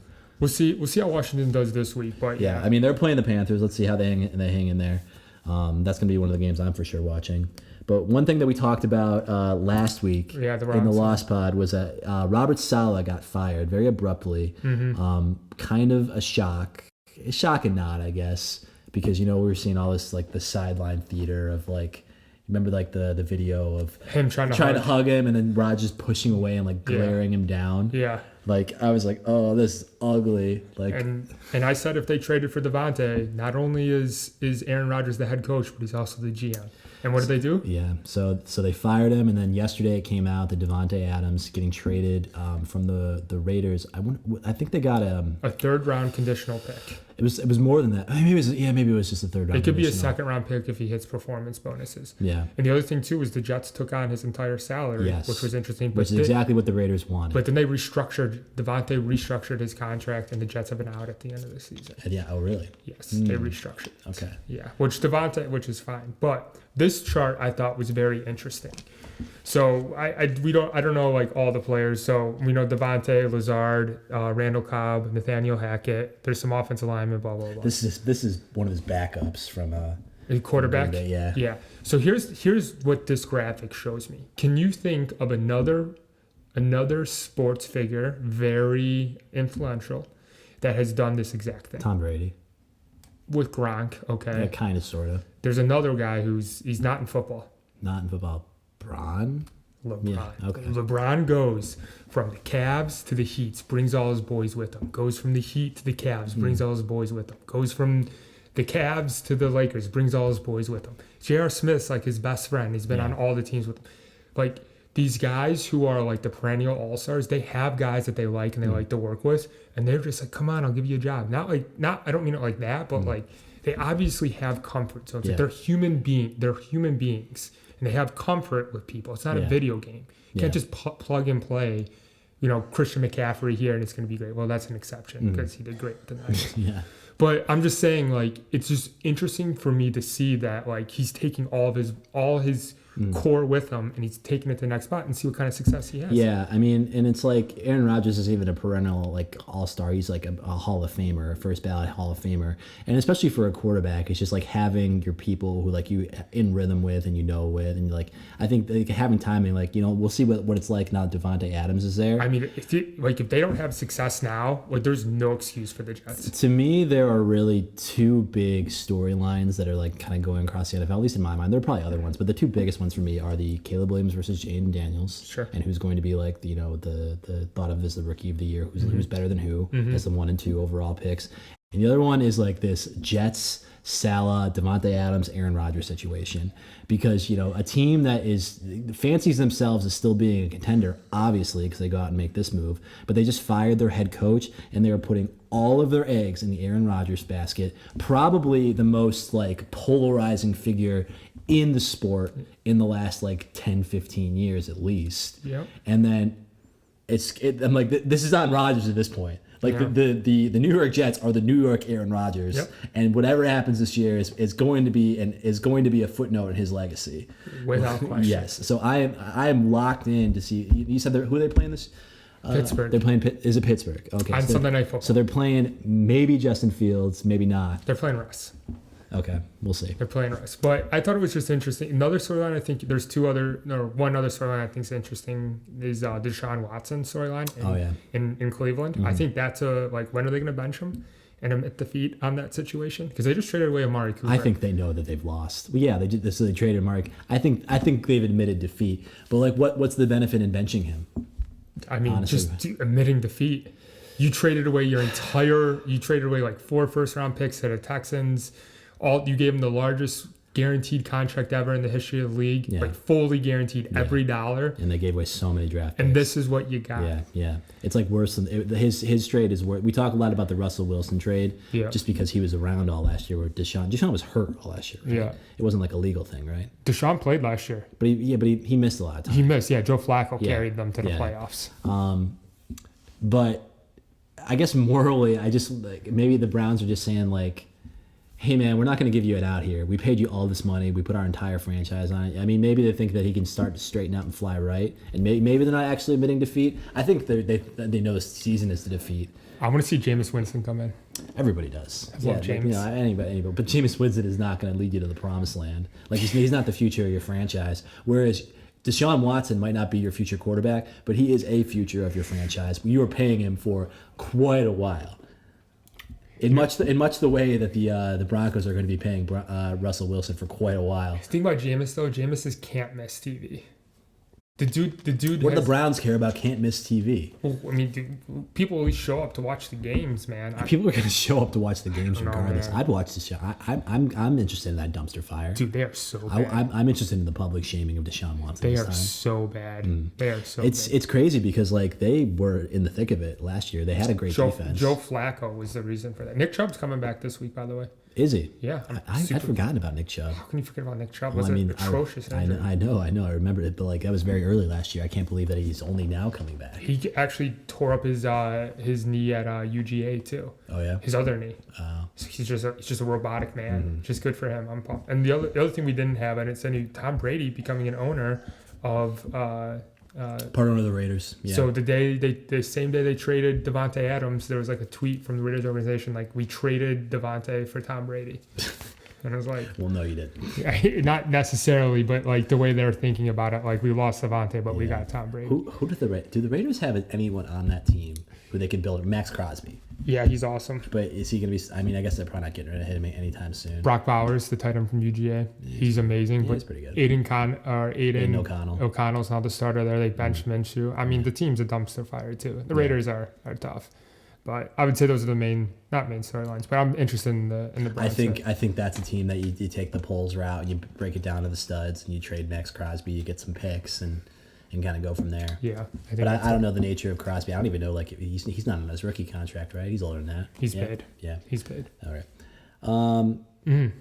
We'll see how Washington does this week, but yeah. They're playing the Panthers. Let's see how they hang in there. That's going to be one of the games I'm for sure watching. But one thing that we talked about last week in the Lost Pod was that Robert Saleh got fired very abruptly. Kind of a shock and not, I guess, because we were seeing all this like the sideline theater of like. Remember like the video of him trying to hug him and then Rod just pushing away and like glaring him down. Yeah. Like I was like, oh, this is ugly. Like and I said if they traded for Devontae, not only is Aaron Rodgers the head coach, but he's also the GM. And what did they do? Yeah, so they fired him, and then yesterday it came out that Devontae Adams getting traded from the Raiders. I think they got a 3rd round conditional pick. It was more than that. Maybe it was just a 3rd round. It could be a 2nd round pick if he hits performance bonuses. Yeah. And the other thing too was the Jets took on his entire salary, which was interesting. Which is exactly what the Raiders wanted. But then Devontae restructured his contract, and the Jets have been out at the end of the season. Yeah. Oh, really? Yes, they restructured. Okay. Yeah, which is fine, but. This chart I thought was very interesting. So I don't know like all the players. So we know Devontae, Lazard, Randall Cobb, Nathaniel Hackett. There's some offensive linemen, blah blah blah. This is one of his backups from a quarterback. From Day, yeah. So here's what this graphic shows me. Can you think of another sports figure very influential that has done this exact thing? Tom Brady. With Gronk, okay. Yeah, kind of, sort of. There's another guy he's not in football. Not in football. LeBron? Yeah, okay. LeBron goes from the Cavs to the Heat, brings all his boys with him. Goes from the Heat to the Cavs, brings all his boys with him. Goes from the Cavs to the Lakers, brings all his boys with him. J.R. Smith's like his best friend. He's been on all the teams with him. Like, these guys who are like the perennial all-stars, they have guys that they like and they like to work with, and they're just like, come on, I'll give you a job. Not I don't mean it like that, but like they obviously have comfort zones. Like they're human beings, and they have comfort with people. It's not a video game. You can't just plug and play, Christian McCaffrey here and it's going to be great. Well, that's an exception because he did great with the Niners. But I'm just saying, like, it's just interesting for me to see that, like, he's taking all his core with him, and he's taking it to the next spot and see what kind of success he has. Yeah, I mean, and it's like Aaron Rodgers is even a perennial, like, all-star. He's like a Hall of Famer, a first ballot Hall of Famer. And especially for a quarterback, it's just like having your people who, like, you in rhythm with and with. And, like, I think like, having timing, like, we'll see what it's like now that Devontae Adams is there. I mean, if they don't have success now, like, there's no excuse for the Jets. To me, there are really two big storylines that are, like, kind of going across the NFL, at least in my mind. There are probably other ones, but the two biggest ones for me are the Caleb Williams versus Jaden Daniels. Sure. And who's going to be like, the thought of as the rookie of the year, who's better than who, as the 1 and 2 overall picks. And the other one is like this Jets, Salah, Devontae Adams, Aaron Rodgers situation. Because, a team that fancies themselves as still being a contender, obviously, because they go out and make this move, but they just fired their head coach and they are putting all of their eggs in the Aaron Rodgers basket. Probably the most like polarizing figure in the sport in the last like 10, 15 years at least. Yep. And then I'm like, this is on Rodgers at this point. Like the New York Jets are the New York Aaron Rodgers, and whatever happens this year is going to be a footnote in his legacy, without question. Yes. So I am locked in to see. You said who are they playing this? Pittsburgh. They're playing. Is it Pittsburgh? Okay. On Sunday Night Football. So they're playing maybe Justin Fields, maybe not. They're playing Russ. Okay, we'll see. They're playing Russ. But I thought it was just interesting. Another storyline, I think there's one other storyline I think is interesting is Deshaun Watson storyline in Cleveland. I think that's when are they going to bench him and admit defeat on that situation? Because they just traded away Amari Cooper. I think they know that they've lost. Well, yeah, they did this. So they traded Amari. I think they've admitted defeat. But like, what's the benefit in benching him? I mean, honestly, just admitting defeat. You traded away like 4 first-round picks to the Texans. You gave them the largest guaranteed contract ever in the history of the league, like fully guaranteed every dollar. And they gave away so many draft picks. And this is what you got. Yeah. It's like worse than his trade is worse. We talk a lot about the Russell Wilson trade, just because he was around all last year. Where Deshaun was hurt all last year. Right? Yeah, it wasn't like a legal thing, right? Deshaun played last year, but he missed a lot of time. He missed. Yeah, Joe Flacco carried them to the playoffs. But I guess morally, I just like maybe the Browns are just saying like, hey man, we're not going to give you an out here. We paid you all this money. We put our entire franchise on it. I mean, maybe they think that he can start to straighten out and fly right, and maybe they're not actually admitting defeat. I think they know the season is the defeat. I want to see Jameis Winston come in. Everybody does. I love Jameis. Anybody. But Jameis Winston is not going to lead you to the promised land. Like he's not the future of your franchise. Whereas Deshaun Watson might not be your future quarterback, but he is a future of your franchise. You are paying him for quite a while. In much the way that the Broncos are going to be paying Russell Wilson for quite a while. The thing about Jameis though, Jameis is can't miss TV. The dude. What do the Browns care about can't miss TV? Well, I mean, people always show up to watch the games, man. People are going to show up to watch the games regardless. I'd watch the show. I'm interested in that dumpster fire. Dude, they are so bad. I'm interested in the public shaming of Deshaun Watson. They are so bad. They are so bad. It's crazy because like they were in the thick of it last year. They had a great defense. Joe Flacco was the reason for that. Nick Chubb's coming back this week, by the way. Is he? Yeah. I'd forgotten about Nick Chubb. How can you forget about Nick Chubb? Was an atrocious injury. I know. I remember it, but like that was very early last year. I can't believe that he's only now coming back. He actually tore up his knee at UGA too. Oh yeah. His other knee. Oh. So he's just a robotic man. Just good for him. I'm pumped. And the other thing we didn't have, and it's Tom Brady becoming an owner of. Part owner of the Raiders. Yeah. So the same day they traded Devontae Adams, there was like a tweet from the Raiders organization like, we traded Devontae for Tom Brady. And I was like, well, no, you didn't. Not necessarily, but like the way they were thinking about it, like we lost Devontae, but we got Tom Brady. Who do the Raiders have anyone on that team who they can build? Max Crosby. Yeah, he's awesome. But is he going to be? I mean, I guess they're probably not getting rid of him anytime soon. Brock Bowers, the tight end from UGA, he's amazing. He's pretty good. Aiden O'Connell. O'Connell's now the starter there. They benched Minshew. I mean, the team's a dumpster fire too. The Raiders are tough, but I would say those are the not main storylines. But I'm interested in the Browns. I think that's a team that you take the polls route and you break it down to the studs and you trade Max Crosby, you get some picks and and kind of go from there. Yeah, but I don't know the nature of Crosby. I don't even know, like, he's not on his rookie contract, right? He's older than that. He's paid. Yeah. He's paid. All right.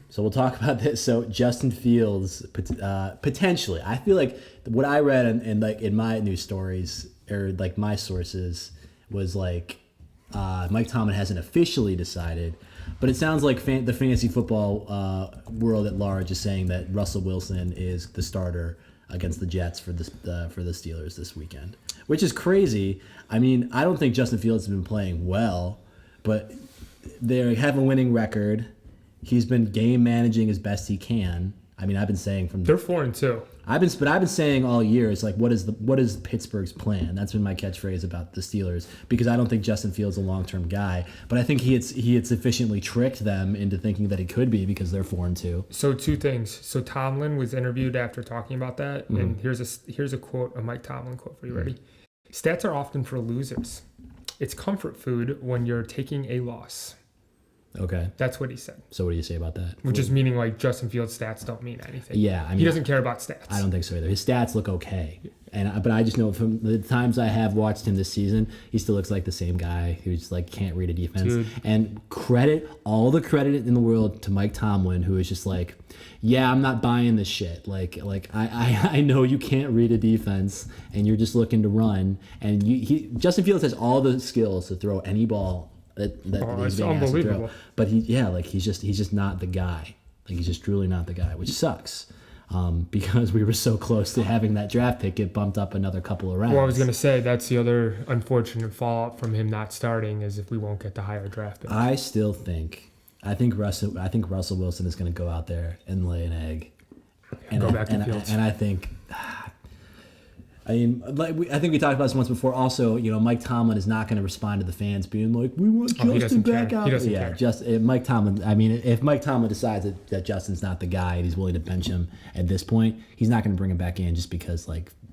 So we'll talk about this. So Justin Fields, potentially, I feel like what I read in my news stories or like my sources was like Mike Tomlin hasn't officially decided, but it sounds like the fantasy football world at large is saying that Russell Wilson is the starter against the Jets for the Steelers this weekend, which is crazy. I mean, I don't think Justin Fields has been playing well, but they have a winning record. He's been game managing as best he can. I mean, I've been saying they're 4-2. I've been saying all year, it's like, what is Pittsburgh's plan? That's been my catchphrase about the Steelers, because I don't think Justin Fields is a long-term guy, but I think he had sufficiently tricked them into thinking that he could be, because they're 4-2. So two things. So Tomlin was interviewed after talking about that, and here's a quote, a Mike Tomlin quote for you. Ready? Stats are often for losers. It's comfort food when you're taking a loss. Okay. That's what he said. So what do you say about that? Which is meaning like Justin Fields' stats don't mean anything. Yeah, I mean, he doesn't care about stats. I don't think so either. His stats look okay, but I just know from the times I have watched him this season, he still looks like the same guy who's like can't read a defense. Dude. And all the credit in the world to Mike Tomlin, who is just like, yeah, I'm not buying this shit. Like I know you can't read a defense and you're just looking to run. And Justin Fields has all the skills to throw any ball that he's being asked to throw. But he's just not the guy. Like, he's just truly not the guy, which sucks. Because we were so close to having that draft pick get bumped up another couple of rounds. Well, I was going to say, that's the other unfortunate fallout from him not starting, is if we won't get the higher draft pick. I think Russell Wilson is going to go out there and lay an egg. And go back to Fields. And I think... I think we talked about this once before. Also, Mike Tomlin is not going to respond to the fans being like, "We want Justin back out." He doesn't care. Mike Tomlin. I mean, if Mike Tomlin decides that Justin's not the guy and he's willing to bench him at this point, he's not going to bring him back in just because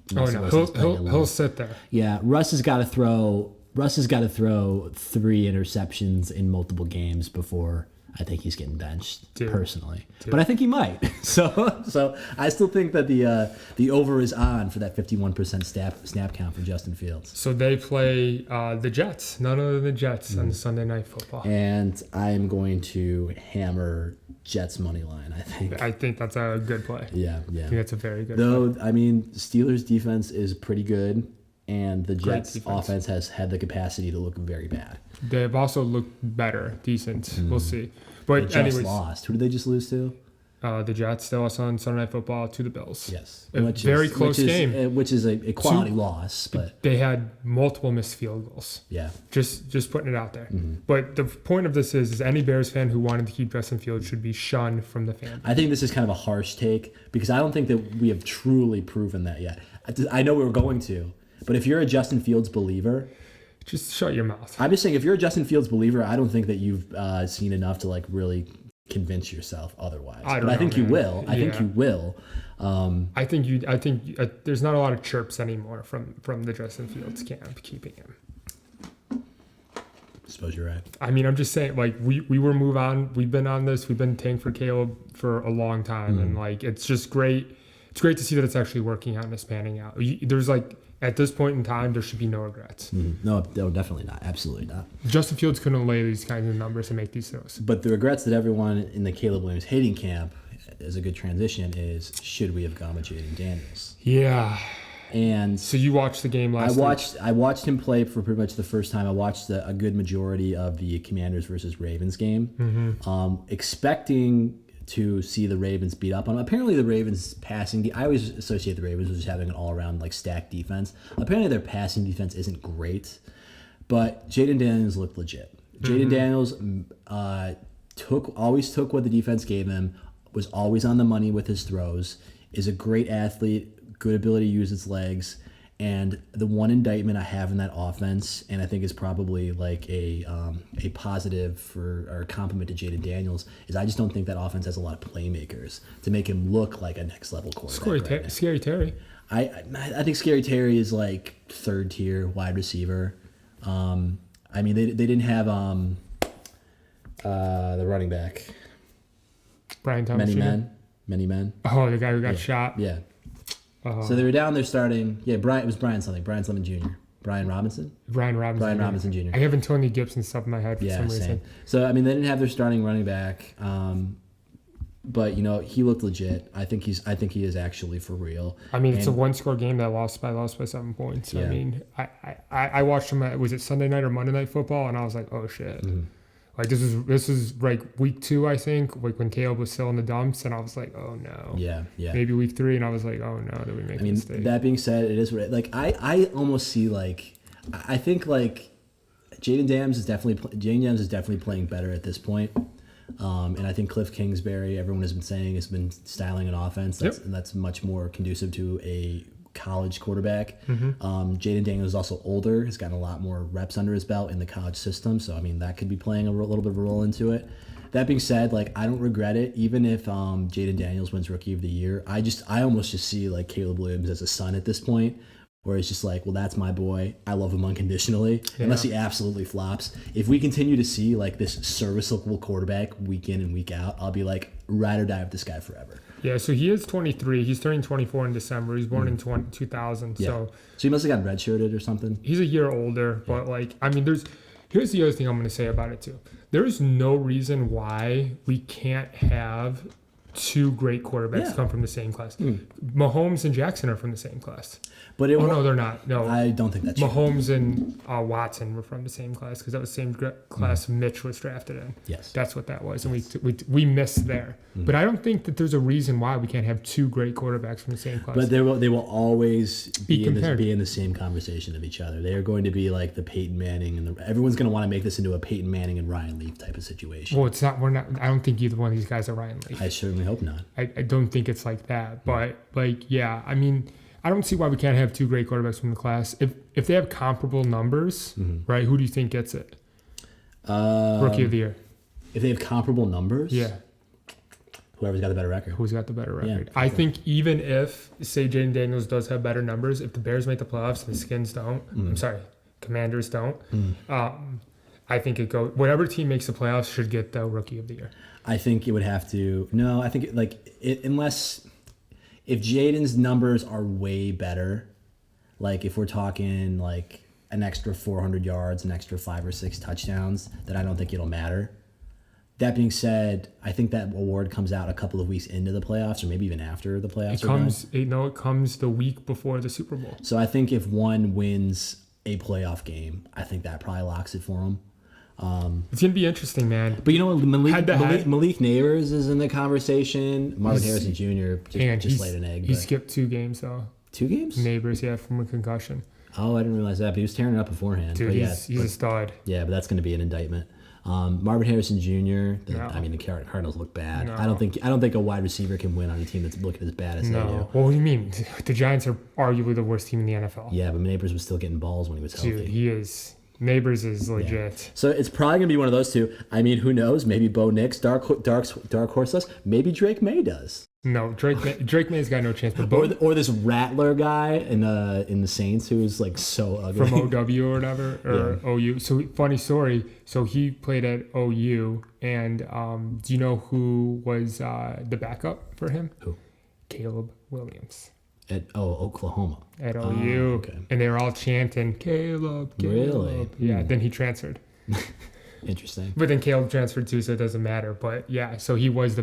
he'll sit there. Yeah, Russ has got to throw 3 interceptions in multiple games before I think he's getting benched, personally. But I think he might. So I still think that the over is on for that 51% snap count for Justin Fields. So they play the Jets, none other than the Jets, on the Sunday Night Football. And I'm going to hammer Jets money line, I think. I think that's a good play. Yeah. I think that's a very good play. I mean, Steelers' defense is pretty good, and the Jets' offense has had the capacity to look very bad. They've also looked better, decent. We'll see. But they just lost. Who did they just lose to? The Jets. They lost on Sunday Night Football to the Bills. Yes. Very close game. Which is a quality loss. But they had multiple missed field goals. Yeah. Just putting it out there. But the point of this is any Bears fan who wanted to keep Justin Fields should be shunned from the fan base. I think this is kind of a harsh take, because I don't think that we have truly proven that yet. I know we were going to, but if you're a Justin Fields believer... Just shut your mouth. I'm just saying, if you're a Justin Fields believer, I don't think that you've seen enough to like really convince yourself otherwise. I think you will. I think you will. I think there's not a lot of chirps anymore from the Justin Fields camp keeping him. I suppose you're right. I mean, I'm just saying, like, we were move on. We've been on this. We've been tank for Caleb for a long time, and like, it's just great. It's great to see that it's actually working out and it's panning out. There's like, at this point in time, there should be no regrets. No, definitely not. Absolutely not. Justin Fields couldn't lay these kinds of numbers and make these throws. But the regrets that everyone in the Caleb Williams hating camp, is a good transition, is should we have gone with Jaden Daniels? Yeah. And so you watched the game last week? I watched him play for pretty much the first time. I watched a good majority of the Commanders versus Ravens game, expecting to see the Ravens beat up on them. Apparently the Ravens passing, I always associate the Ravens with just having an all-around like stacked defense. Apparently their passing defense isn't great, but Jaden Daniels looked legit. Jaden Daniels always took what the defense gave him, was always on the money with his throws, is a great athlete, good ability to use his legs. And the one indictment I have in that offense, and I think is probably like a positive or compliment to Jaden Daniels, is I just don't think that offense has a lot of playmakers to make him look like a next level quarterback. Scary Terry. I think Scary Terry is like third tier wide receiver. I mean, they didn't have the running back. Brian Thomas. Many men. Oh, the guy who got shot. Yeah. So they were down there starting. Yeah, Brian. It was Brian something. Brian something Jr. Brian Robinson. Brian Robinson Jr. I have Antonio Gibson stuff in my head for some reason. Same. So I mean, they didn't have their starting running back. But you know, he looked legit. I think he is actually for real. I mean, it's a one-score game that lost by 7 points. Yeah. I mean, I watched him at, was it Sunday night or Monday Night Football, and I was like, oh shit. Mm-hmm. Like this is like week 2, I think, like when Caleb was still in the dumps, and I was like, oh no. Yeah. Maybe week 3, and I was like, oh no, did we make a mistake? That being said, it is what I almost see I think Jaden Dams is definitely playing better at this point. And I think Cliff Kingsbury, everyone has been styling an offense that's much more conducive to a college quarterback. Mm-hmm. Jaden Daniels is also older, has gotten a lot more reps under his belt in the college system, so I mean that could be playing a little bit of a role into it. That being said, I don't regret it. Even if Jaden Daniels wins Rookie of the Year, I almost just see Caleb Williams as a son at this point, where it's just well, that's my boy. I love him unconditionally, unless he absolutely flops. If we continue to see this serviceable quarterback week in and week out, I'll be ride or die with this guy forever. Yeah, so he is 23. He's turning 24 in December. He's born in 2000. Yeah. So he must have got redshirted or something. He's a year older, but I mean, here's the other thing I'm going to say about it too. There is no reason why we can't have 2 great quarterbacks come from the same class. Mahomes and Jackson are from the same class. But no, they're not. No, I don't think that's Mahomes true. And Watson were from the same class because that was the same class Mitch was drafted in. Yes, that's what that was, and we missed there. But I don't think that there's a reason why we can't have 2 great quarterbacks from the same class. But they will always be in the same conversation of each other. They are going to be like the Peyton Manning and everyone's going to want to make this into a Peyton Manning and Ryan Leaf type of situation. Well, it's not. We're not. I don't think either one of these guys are Ryan Leaf. I certainly hope not. I don't think it's like that. But yeah, I mean, I don't see why we can't have 2 great quarterbacks from the class. If they have comparable numbers, right? Who do you think gets it? Rookie of the Year. If they have comparable numbers, yeah. Whoever's got the better record. Who's got the better record? Yeah, I think even if, say, Jaden Daniels does have better numbers, if the Bears make the playoffs and the Skins don't, Commanders don't, I think whatever team makes the playoffs should get the Rookie of the Year. I think it would have to. No, I think unless if Jaden's numbers are way better, if we're talking an extra 400 yards, an extra 5 or 6 touchdowns, then I don't think it'll matter. That being said, I think that award comes out a couple of weeks into the playoffs, or maybe even after the playoffs. It comes the week before the Super Bowl. So I think if one wins a playoff game, I think that probably locks it for him. It's gonna be interesting, man. But Malik Neighbors is in the conversation. Marvin Harrison Jr. just laid an egg. He skipped 2 games though. 2 games? Neighbors, from a concussion. Oh, I didn't realize that. But he was tearing it up beforehand. Dude, he's a stud. Yeah, but that's going to be an indictment. Marvin Harrison Jr. The Cardinals look bad. No. I don't think a wide receiver can win on a team that's looking as bad as they do. Well, what do you mean? The Giants are arguably the worst team in the NFL. Yeah, but Neighbors was still getting balls when he was healthy. Dude, he is. Neighbors is legit. Yeah. So it's probably going to be one of those 2. I mean, who knows? Maybe Bo Nix, dark horse does. Maybe Drake May does. No, Drake May's got no chance. But or this Rattler guy in the Saints who's so ugly. From OW or whatever, or OU. So funny story. So he played at OU, and do you know who was the backup for him? Who? Caleb Williams. At Oklahoma. At OU. Okay. And they were all chanting, Caleb. Really? Yeah, then he transferred. Interesting. But then Caleb transferred too, so it doesn't matter. But yeah, so he was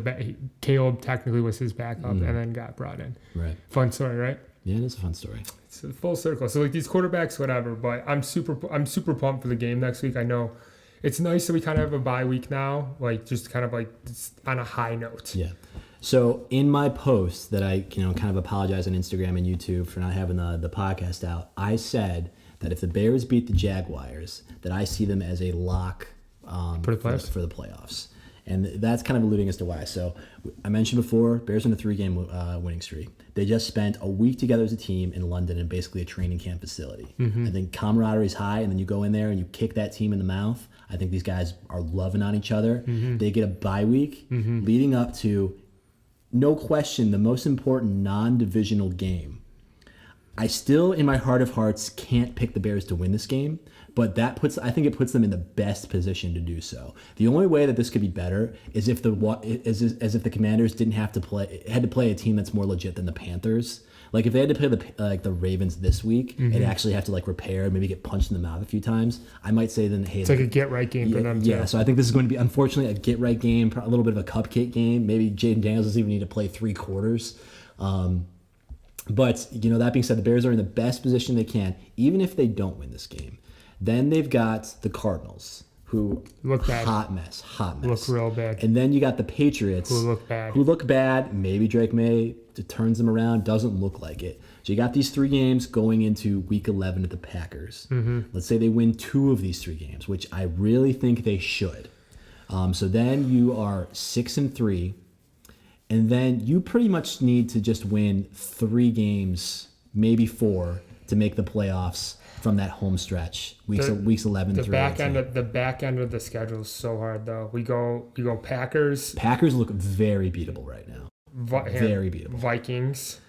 Caleb technically was his backup and then got brought in. Right. Fun story, right? Yeah, it is a fun story. It's a full circle. So these quarterbacks, whatever, but I'm super pumped for the game next week. I know it's nice that we kind of have a bye week now, just kind of on a high note. Yeah. So in my post that I kind of apologize on Instagram and YouTube for not having the podcast out, I said that if the Bears beat the Jaguars, that I see them as a lock for the playoffs. And that's kind of alluding as to why. So I mentioned before, Bears on a 3-game winning streak. They just spent a week together as a team in London in basically a training camp facility. Mm-hmm. I think camaraderie is high, and then you go in there and you kick that team in the mouth. I think these guys are loving on each other. Mm-hmm. They get a bye week leading up to, no question, the most important non-divisional game. I still, in my heart of hearts, can't pick the Bears to win this game, but I think it puts them in the best position to do so. The only way that this could be better is if the Commanders had to play a team that's more legit than the Panthers. Like if they had to play the Ravens this week and actually have to like repair, maybe get punched in the mouth a few times, I might say then, hey, it's like a get right game for them too. Yeah, so I think this is going to be unfortunately a get right game, a little bit of a cupcake game. Maybe Jaden Daniels doesn't even need to play 3 quarters. But that being said, the Bears are in the best position they can, even if they don't win this game. Then they've got the Cardinals, who look bad. Hot mess. Look real bad. And then you got the Patriots, who look bad. Maybe Drake May turns them around. Doesn't look like it. So you got these 3 games going into Week 11 at the Packers. Let's say they win 2 of these 3 games, which I really think they should. So then you are 6-3, and then you pretty much need to just win 3 games, maybe 4, to make the playoffs from that home stretch, weeks 11 through 18. The back end of the schedule is so hard though. We go Packers. Packers look very beatable right now. Very beatable. Vikings,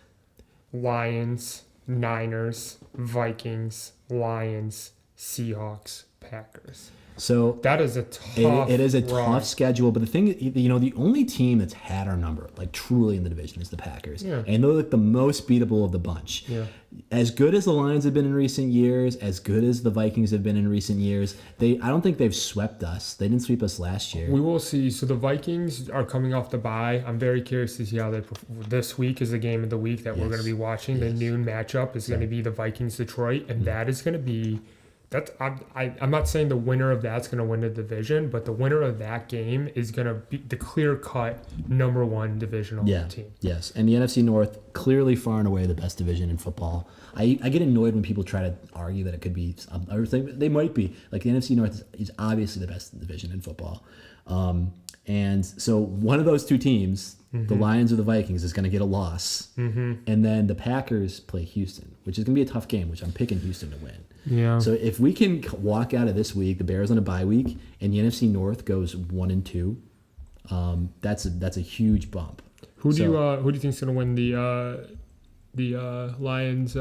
Lions, Niners, Vikings, Lions, Seahawks, Packers. So that is a tough. It is a tough schedule, but the thing, the only team that's had our number, like truly in the division, is the Packers, and they're like the most beatable of the bunch. Yeah. As good as the Lions have been in recent years, as good as the Vikings have been in recent years, I don't think they've swept us. They didn't sweep us last year. We will see. So the Vikings are coming off the bye. I'm very curious to see how they perform. This week is the game of the week that we're going to be watching. The noon matchup is going to be the Vikings Detroit, and that is going to be. I'm not saying the winner of that's going to win the division, but the winner of that game is going to be the clear-cut number 1 divisional team. Yes, and the NFC North, clearly far and away the best division in football. I get annoyed when people try to argue that it could be other things. They might be. Like the NFC North is obviously the best division in football. And so one of those 2 teams, the Lions or the Vikings, is going to get a loss. And then the Packers play Houston, which is going to be a tough game, which I'm picking Houston to win. Yeah. So if we can walk out of this week, the Bears on a bye week, and the NFC North goes 1-2, that's a huge bump. Who do you think is going to win the Lions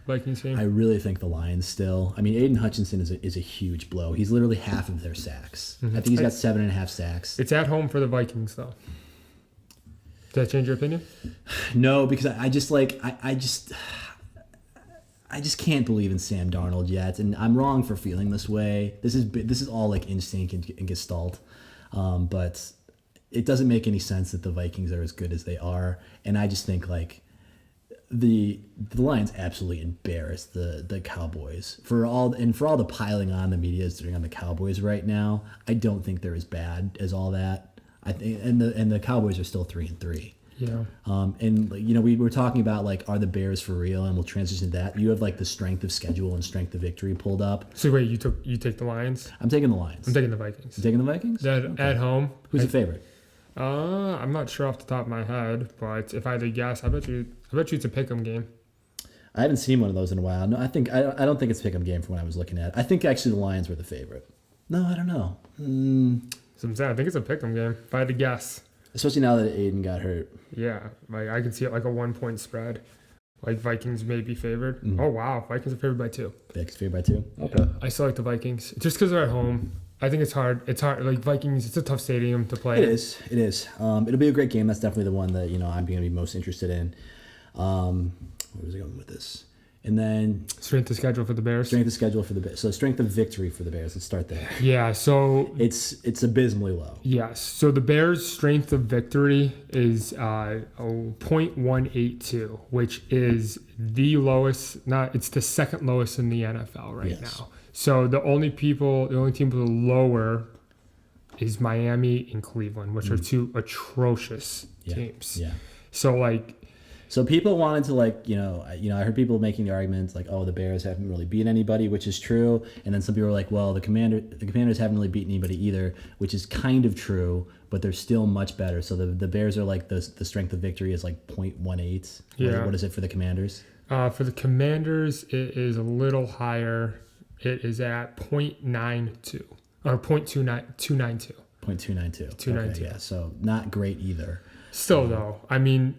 Vikings game? I really think the Lions still. I mean, Aiden Hutchinson is a huge blow. He's literally half of their sacks. I think he's got 7.5 sacks. It's at home for the Vikings, though. Does that change your opinion? No, because I just can't believe in Sam Darnold yet, and I'm wrong for feeling this way. This is all like instinct and gestalt, but it doesn't make any sense that the Vikings are as good as they are, and I just think like the Lions absolutely embarrassed the Cowboys for all the piling on the media is doing on the Cowboys right now. I don't think they're as bad as all that. I think, and the Cowboys are still 3-3. Yeah. And we were talking about like, are the Bears for real? And we'll transition to that. You have like the strength of schedule and strength of victory pulled up. So wait, you take the Lions? I'm taking the Lions. I'm taking the Vikings. You taking the Vikings? At home. Who's your favorite? I'm not sure off the top of my head, but if I had to guess, I bet you it's a pick'em game. I haven't seen one of those in a while. No, I don't think it's a pick'em game from what I was looking at. I think actually the Lions were the favorite. No, I don't know. So I'm saying I think it's a pick'em game. If I had to guess. Especially now that Aiden got hurt. Yeah, like I can see it like a 1-point spread. Like Vikings may be favored. Oh wow, Vikings are favored by 2. Vikings favored by 2. Okay. Yeah, I still like the Vikings just because they're at home. I think it's hard. It's hard. Like Vikings, it's a tough stadium to play. It is. It'll be a great game. That's definitely the one that I'm going to be most interested in. Where was I going with this? And then strength of schedule for the Bears. Strength of schedule for the Bears. So strength of victory for the Bears. Let's start there. Yeah. So it's abysmally low. Yes. So the Bears' strength of victory is 0.182, which is the lowest. It's the second lowest in the NFL right now. So the only team lower is Miami and Cleveland, which are 2 atrocious teams. Yeah. So people wanted to I heard people making the argument like, oh, the Bears haven't really beat anybody, which is true. And then some people were like, well, the Commanders haven't really beaten anybody either, which is kind of true, but they're still much better. So the Bears are like the strength of victory is like 0.18. Yeah. What is it for the Commanders? For the Commanders, it is a little higher. It is at 0.92 or 0.292. 0.292. 292. Okay, yeah. So not great either. Still though, I mean,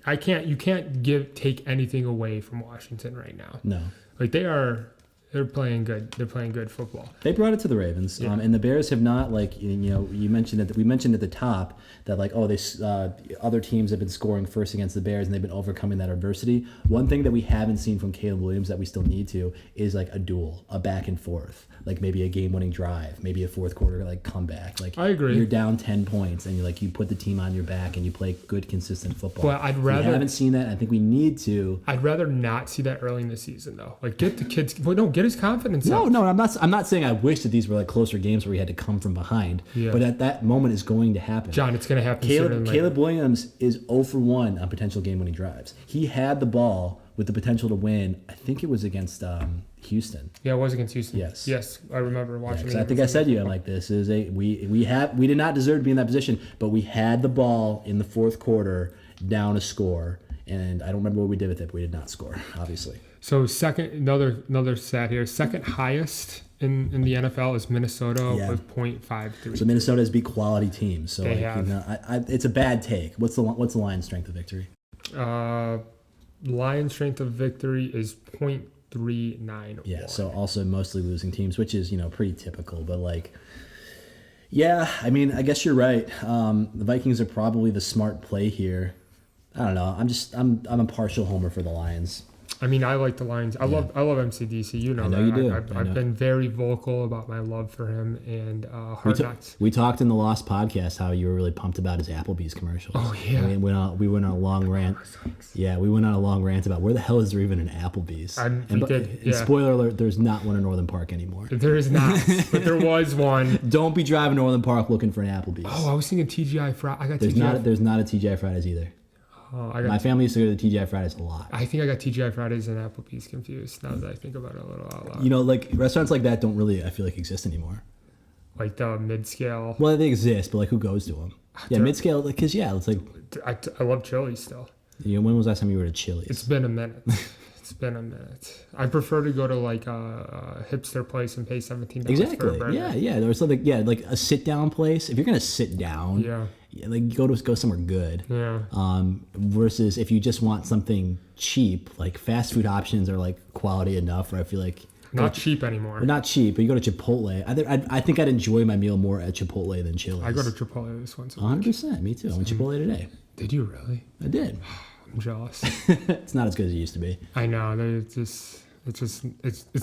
you can't take anything away from Washington right now. No. Like they are They're playing good. They're playing good football. They brought it to the Ravens, and the Bears have not, like, you mentioned that we mentioned at the top that, like, other teams have been scoring first against the Bears and they've been overcoming that adversity. One thing that we haven't seen from Caleb Williams that we still need to is like a duel, a back and forth, like maybe a game-winning drive, maybe a fourth quarter like comeback. Like, I agree. You're down 10 points and you put the team on your back and you play good, consistent football. Well, we haven't seen that. I think we need to. I'd rather not see that early in the season though. Like, get the kids. Well, no, get his confidence up. No, I'm not saying I wish that these were like closer games where we had to come from behind. Yeah. But at that moment is going to happen. John, it's going to happen. Caleb Williams is 0 for 1 on potential game-winning drives. He had the ball with the potential to win. I think it was against Houston. Yeah, it was against Houston. Yes, I remember watching. Because I think I said to you, I'm like, this is we did not deserve to be in that position, but we had the ball in the fourth quarter down a score, and I don't remember what we did with it, but we did not score, obviously. So another stat here. Second highest in the NFL is Minnesota with .53. So Minnesota has beat quality teams. So they have. It's a bad take. What's the Lions' strength of victory? Lions' strength of victory is .39. Yeah. So also mostly losing teams, which is pretty typical. But like, yeah, I mean, I guess you're right. The Vikings are probably the smart play here. I don't know. I'm a partial homer for the Lions. I mean, I like the Lions. I love MCDC. You know, I know that. you do. I've been very vocal about my love for him and Hard Knocks. We talked in the Lost podcast how you were really pumped about his Applebee's commercials. Oh yeah. And we went on a long rant. Yeah, we went on a long rant about where the hell is there even an Applebee's? And spoiler alert, there's not one in Northern Park anymore. There is not, but there was one. Don't be driving to Northern Park looking for an Applebee's. Oh, I was thinking TGI Fridays. There's not a TGI Fridays either. My family used to go to the TGI Fridays a lot. I think I got TGI Fridays and Applebee's confused now that I think about it a little out loud. Like restaurants like that don't really, I feel like, exist anymore. Like the mid-scale. Well, they exist, but like who goes to them? Yeah, mid-scale, because it's like. I love Chili's still. When was the last time you were to Chili's? It's been a minute. I prefer to go to like a hipster place and pay $17 exactly. for a burger. Yeah. There's something. Yeah, like a sit-down place. If you're gonna sit down. Yeah. Like go somewhere good. Yeah. Versus if you just want something cheap, like fast food options are like quality enough. Where I feel like not cheap anymore. Not cheap, but you go to Chipotle. I think I'd enjoy my meal more at Chipotle than Chili's. I go to Chipotle this once. 100%. Me too. I went to Chipotle today. Did you really? I did. I'm jealous. It's not as good as it used to be. I know. It's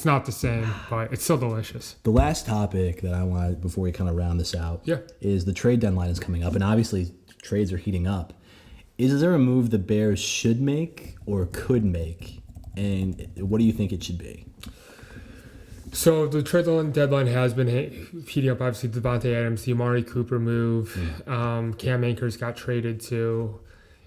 not the same, but it's still delicious. The last topic that I want before we kind of round this out is the trade deadline is coming up, and obviously trades are heating up. Is there a move the Bears should make or could make, and what do you think it should be? So the trade deadline has been heating up. Obviously, Devontae Adams, the Amari Cooper move, Cam Akers got traded to.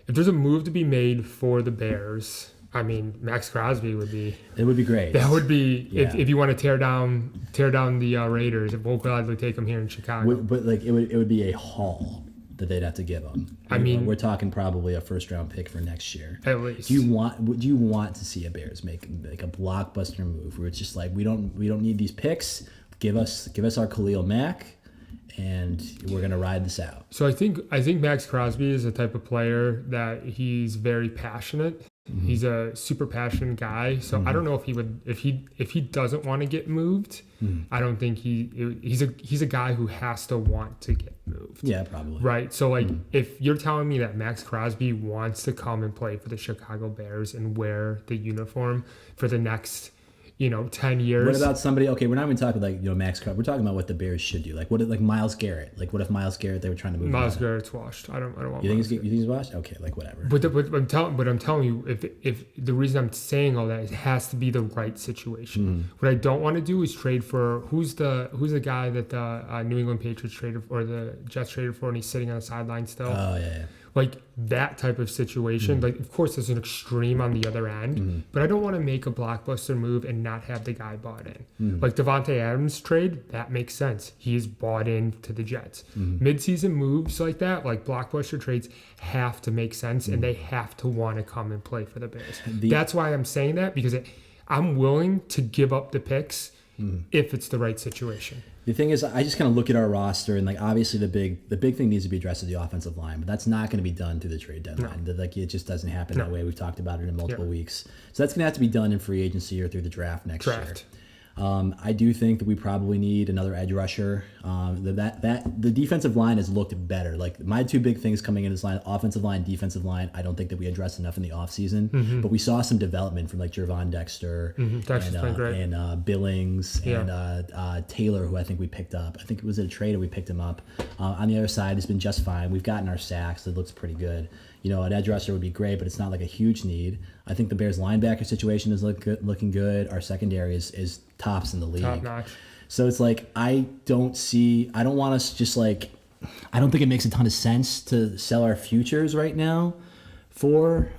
If there's a move to be made for the Bears, I mean, Max Crosby would be. It would be great. That would be if you want to tear down the Raiders. We'll gladly take them here in Chicago. But like it would be a haul that they'd have to give them. I mean, we're talking probably a first-round pick for next year. At least. Do you want to see a Bears make a blockbuster move where it's just like we don't need these picks. Give us our Khalil Mack, and we're gonna ride this out. So I think Max Crosby is the type of player that he's very passionate. Mm-hmm. He's a super passionate guy. So I don't know if he would if he doesn't want to get moved. I don't think he's a guy who has to want to get moved. Yeah, probably. Right. So like if you're telling me that Max Crosby wants to come and play for the Chicago Bears and wear the uniform for the next 10 years. What about somebody? Okay, we're not even talking like Max Crosby. We're talking about what the Bears should do. Like Myles Garrett. Like what if Myles Garrett they were trying to move? Myles Garrett's washed. I don't want. You think he's washed? Okay, like whatever. But I'm telling you, if the reason I'm saying all that is it has to be the right situation. What I don't want to do is trade for who's the guy that the New England Patriots traded or the Jets traded for, and he's sitting on the sideline still. Oh yeah. Like that type of situation. Like, of course, there's an extreme on the other end, but I don't want to make a blockbuster move and not have the guy bought in. Like Devontae Adams trade, that makes sense. He's bought into the Jets. Mid-season moves like that, like blockbuster trades, have to make sense, and they have to want to come and play for the Bears. That's why I'm saying that, because I'm willing to give up the picks if it's the right situation. The thing is, I just kind of look at our roster, and like obviously the big thing needs to be addressed is the offensive line, but that's not going to be done through the trade deadline. No. Like it just doesn't happen that way. We've talked about it in multiple weeks, so that's going to have to be done in free agency or through the draft next year. I do think that we probably need another edge rusher. The defensive line has looked better. Like my two big things coming in this line, offensive line, defensive line, I don't think that we addressed enough in the offseason. But we saw some development from like Jervon Dexter and Billings and Taylor, who I think we picked up. I think it was a trade or we picked him up. On the other side, it's been just fine. We've gotten our sacks. It looks pretty good. An edge rusher would be great, but it's not like a huge need. I think the Bears linebacker situation is looking good. Our secondary is tops in the league. Top notch. So it's like, I don't want us just like, I don't think it makes a ton of sense to sell our futures right now for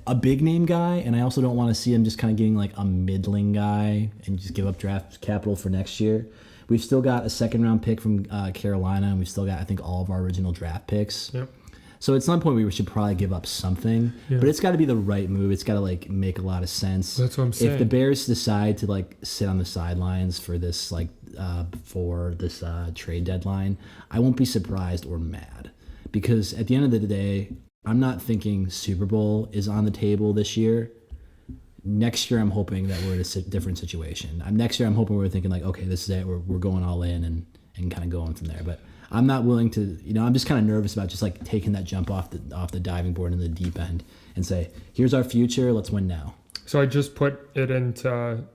a big name guy. And I also don't want to see him just kind of getting like a middling guy and just give up draft capital for next year. We've still got a 2nd-round pick from Carolina, and we've still got, I think, all of our original draft picks. Yep. So at some point we should probably give up something, but it's got to be the right move. It's got to like make a lot of sense. That's what I'm saying. If the Bears decide to like sit on the sidelines for this trade deadline, I won't be surprised or mad, because at the end of the day, I'm not thinking Super Bowl is on the table this year. Next year, I'm hoping that we're in a different situation. Next year, I'm hoping we're thinking like, okay, this is it. We're going all in and kind of going from there. But I'm not willing to, I'm just kind of nervous about just like taking that jump off the diving board in the deep end and say, here's our future, let's win now. So I just put it into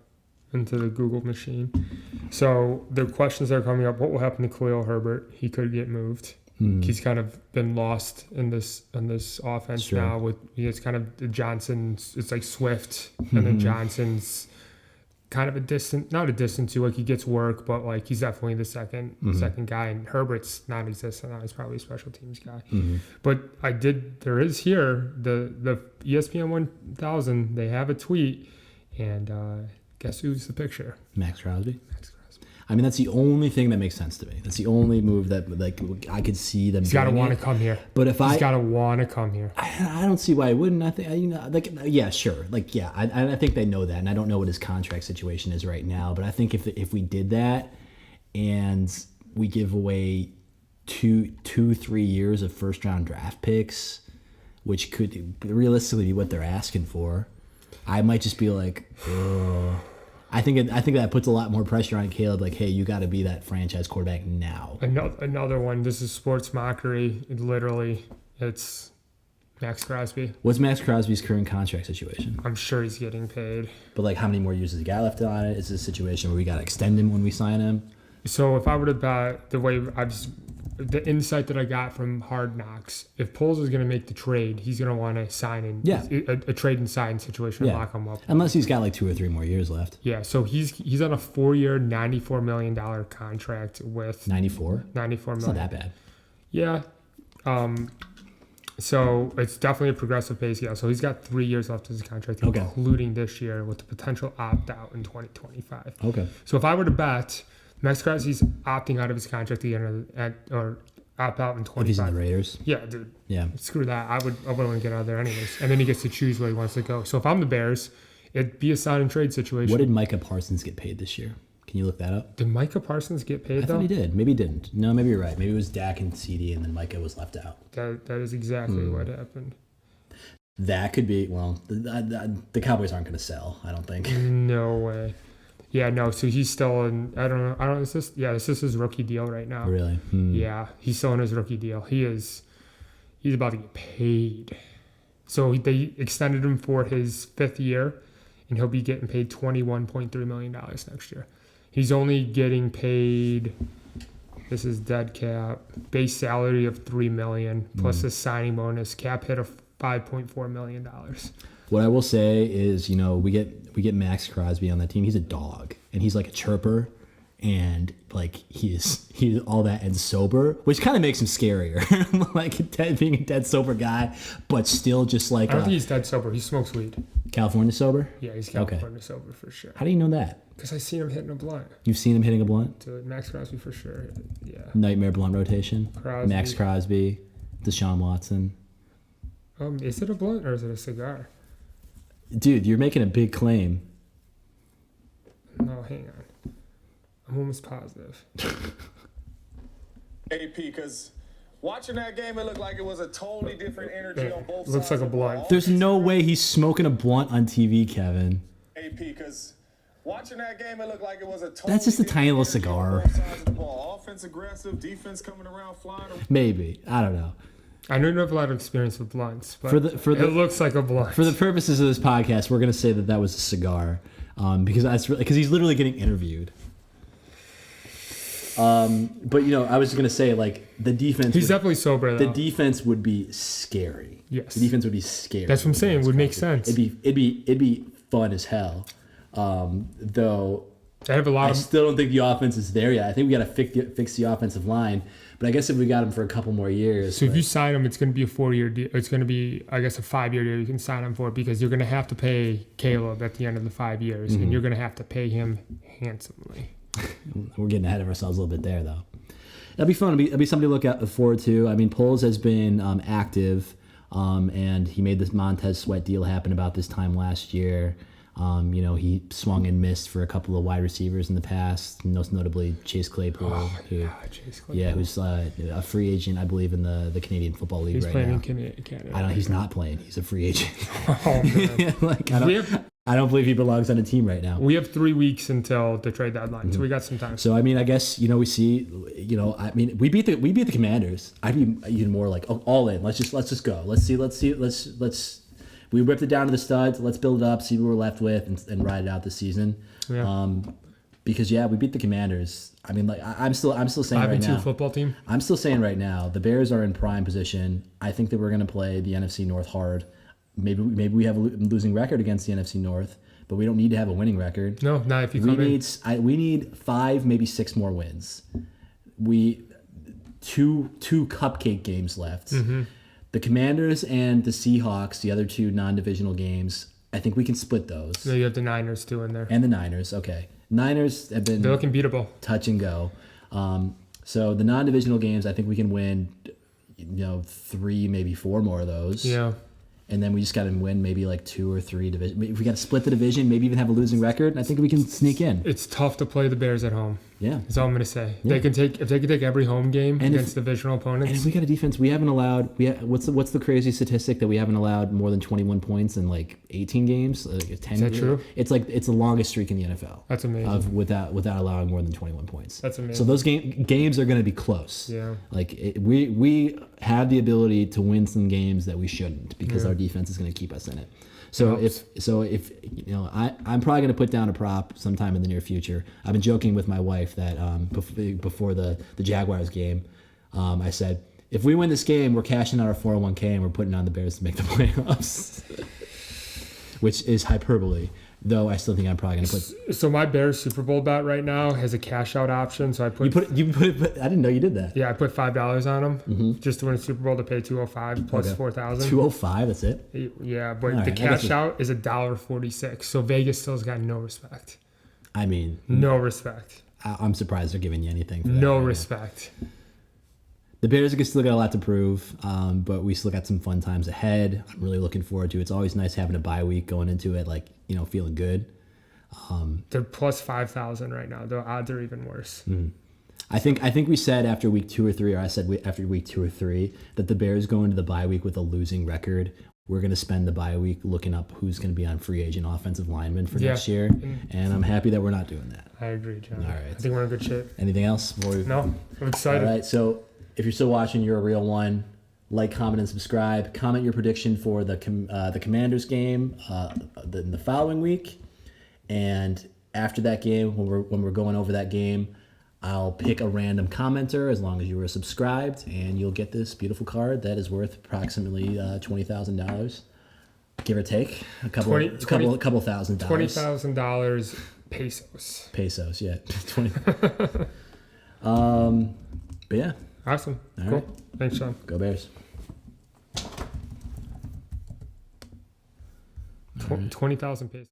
the Google machine. So the questions that are coming up: what will happen to Khalil Herbert? He could get moved. He's kind of been lost in this offense now. It's kind of the Johnsons. It's like Swift and then Johnson's kind of not a distant to, like he gets work, but like he's definitely the second guy. And Herbert's non-existent now. He's probably a special teams guy. But there is here the ESPN 1000. They have a tweet, and guess who's the picture? Max Crosby. I mean, that's the only thing that makes sense to me. That's the only move that like I could see them. He's got to want to come here. But he's got to want to come here. I don't see why he wouldn't. I think, yeah, sure. Like, yeah, I think they know that, and I don't know what his contract situation is right now. But I think if we did that, and we give away 3 years of 1st-round draft picks, which could realistically be what they're asking for, I might just be like, oh. I think that puts a lot more pressure on Caleb. Like, hey, you got to be that franchise quarterback now. Another one. This is sports mockery. It's Max Crosby. What's Max Crosby's current contract situation? I'm sure he's getting paid. But like, how many more years has he got left on it? Is this a situation where we got to extend him when we sign him? So if I were to bet the insight that I got from Hard Knocks, if Poles is going to make the trade, he's going to want to sign in a trade and sign situation and lock him up. Unless he's got like 2 or 3 more years left. Yeah, so he's on a 4-year, $94 million contract with 94 million. It's not that bad. Yeah. So it's definitely a progressive pay scale. So he's got 3 years left of his contract, including this year, with the potential opt out in 2025. Okay. So if I were to bet, Max Crosby's opting out of his contract or opt out in 25. If he's in the Raiders? Yeah, dude. Yeah. Screw that. I would want to get out of there anyways. And then he gets to choose where he wants to go. So if I'm the Bears, it'd be a sign and trade situation. What did Micah Parsons get paid this year? Can you look that up? Did Micah Parsons get paid, I thought he did. Maybe he didn't. No, maybe you're right. Maybe it was Dak and CD, and then Micah was left out. That is exactly what happened. That could be, well, the Cowboys aren't going to sell, I don't think. No way. Yeah, no. So he's still in. I don't know. This is his rookie deal right now. Really? Yeah, he's still in his rookie deal. He's about to get paid. So they extended him for his 5th year, and he'll be getting paid $21.3 million next year. He's only getting paid. This is dead cap. Base salary of $3 million plus a signing bonus. Cap hit of $5.4 million. What I will say is, we get Max Crosby on that team. He's a dog, and he's like a chirper, and like he's all that and sober, which kind of makes him scarier. Like being a dead sober guy, but still just like. I don't think he's dead sober. He smokes weed. California sober? Yeah, he's California sober for sure. How do you know that? Because I seen him hitting a blunt. You've seen him hitting a blunt? Dude, Max Crosby for sure. Yeah. Nightmare blunt rotation. Crosby. Max Crosby, Deshaun Watson. Is it a blunt or is it a cigar? Dude, you're making a big claim. No, hang on. I'm almost positive. AP, because watching that game, it looked like it was a totally different energy on both sides. Looks like a blunt. There's no way he's smoking a blunt on TV, Kevin. AP, because Watching that game, it looked like it was a totally That's just a tiny little different energy cigar. on both sides of the ball. Offense aggressive, defense coming around, flying. Maybe. I don't know. I know you have a lot of experience with blunts, but it looks like a blunt. For the purposes of this podcast, we're going to say that was a cigar, because he's literally getting interviewed. But I was going to say, like, the defense. He's definitely sober though. The defense would be scary. Yes, the defense would be scary. That's what I'm saying. Would make sense. It'd be fun as hell. Though I still don't think the offense is there yet. I think we got to fix the offensive line. But I guess if we got him for a couple more years. So if you sign him, it's going to be a 4-year deal. It's going to be, I guess, a 5-year deal. You can sign him for it because you're going to have to pay Caleb at the end of the 5 years, and you're going to have to pay him handsomely. We're getting ahead of ourselves a little bit there, though. That'll be fun. It'll be something to look forward to. I mean, Poles has been active, and he made this Montez Sweat deal happen about this time last year. He swung and missed for a couple of wide receivers in the past, most notably Chase Claypool, who's a free agent, I believe, in the Canadian Football League right now. He's playing in Canada. He's not playing. He's a free agent. Oh, man. I don't believe he belongs on a team right now. We have 3 weeks until the trade deadline, so we got some time. So I mean, I guess we see, we beat the Commanders. I'd be even more like all in. Let's just go. Let's. We ripped it down to the studs. Let's build it up, see what we're left with, and ride it out this season. Yeah. Because we beat the Commanders. I mean, like I'm still saying right now. 5-2 football team. I'm still saying right now, the Bears are in prime position. I think that we're going to play the NFC North hard. Maybe we have a losing record against the NFC North, but we don't need to have a winning record. No, not if you come in. We need 5, maybe 6 more wins. Two cupcake games left. Mm-hmm. The Commanders and the Seahawks, the other 2 non-divisional games, I think we can split those. No, you have the Niners too in there. And the Niners, okay. Niners have been... They're looking beatable. Touch and go. So the non-divisional games, I think we can win, 3, maybe 4 more of those. Yeah. And then we just got to win maybe like 2 or 3 division. If we got to split the division, maybe even have a losing record, I think we can sneak in. It's tough to play the Bears at home. Yeah, that's all I'm gonna say. Yeah. If they could take every home game against divisional opponents. And if we got a defense, we haven't allowed. What's the crazy statistic that we haven't allowed more than 21 points in like 18 games? 10. Is that true? It's the longest streak in the NFL. That's amazing. Without allowing more than 21 points. That's amazing. So those games are going to be close. Yeah. We have the ability to win some games that we shouldn't because our defense is going to keep us in it. So if I'm probably going to put down a prop sometime in the near future. I've been joking with my wife that before the Jaguars game, I said, if we win this game, we're cashing out our 401k and we're putting on the Bears to make the playoffs, which is hyperbole. Though I still think I'm probably going to put. So my Bears Super Bowl bet right now has a cash out option. So I put. You put it. I didn't know you did that. Yeah, I put $5 on them just to win a Super Bowl to pay $205 plus $4,000. $205. That's it. Yeah, but the cash out is $1.46. So Vegas still's got no respect. I mean, no respect. I'm surprised they're giving you anything. For that no respect. The Bears still got a lot to prove, but we still got some fun times ahead. I'm really looking forward to it. It's always nice having a bye week going into it, feeling good. They're plus 5,000 right now. The odds are even worse. Mm-hmm. I think we said after week 2 or 3, or I said after week 2 or 3, that the Bears go into the bye week with a losing record. We're going to spend the bye week looking up who's going to be on free agent offensive linemen for next year, and I'm happy that we're not doing that. I agree, John. All right. I think we're in good shape. Anything else? No, I'm excited. All right, so if you're still watching, you're a real one. Like, comment, and subscribe. Comment your prediction for the Commanders game in the following week, and after that game, when we're going over that game, I'll pick a random commenter as long as you are subscribed, and you'll get this beautiful card that is worth approximately $20,000, give or take a couple $20,000. $20,000 pesos. Pesos, yeah. 20. But yeah. Awesome. All cool. Right. Thanks, Sean. Go Bears. 20,000 pesos.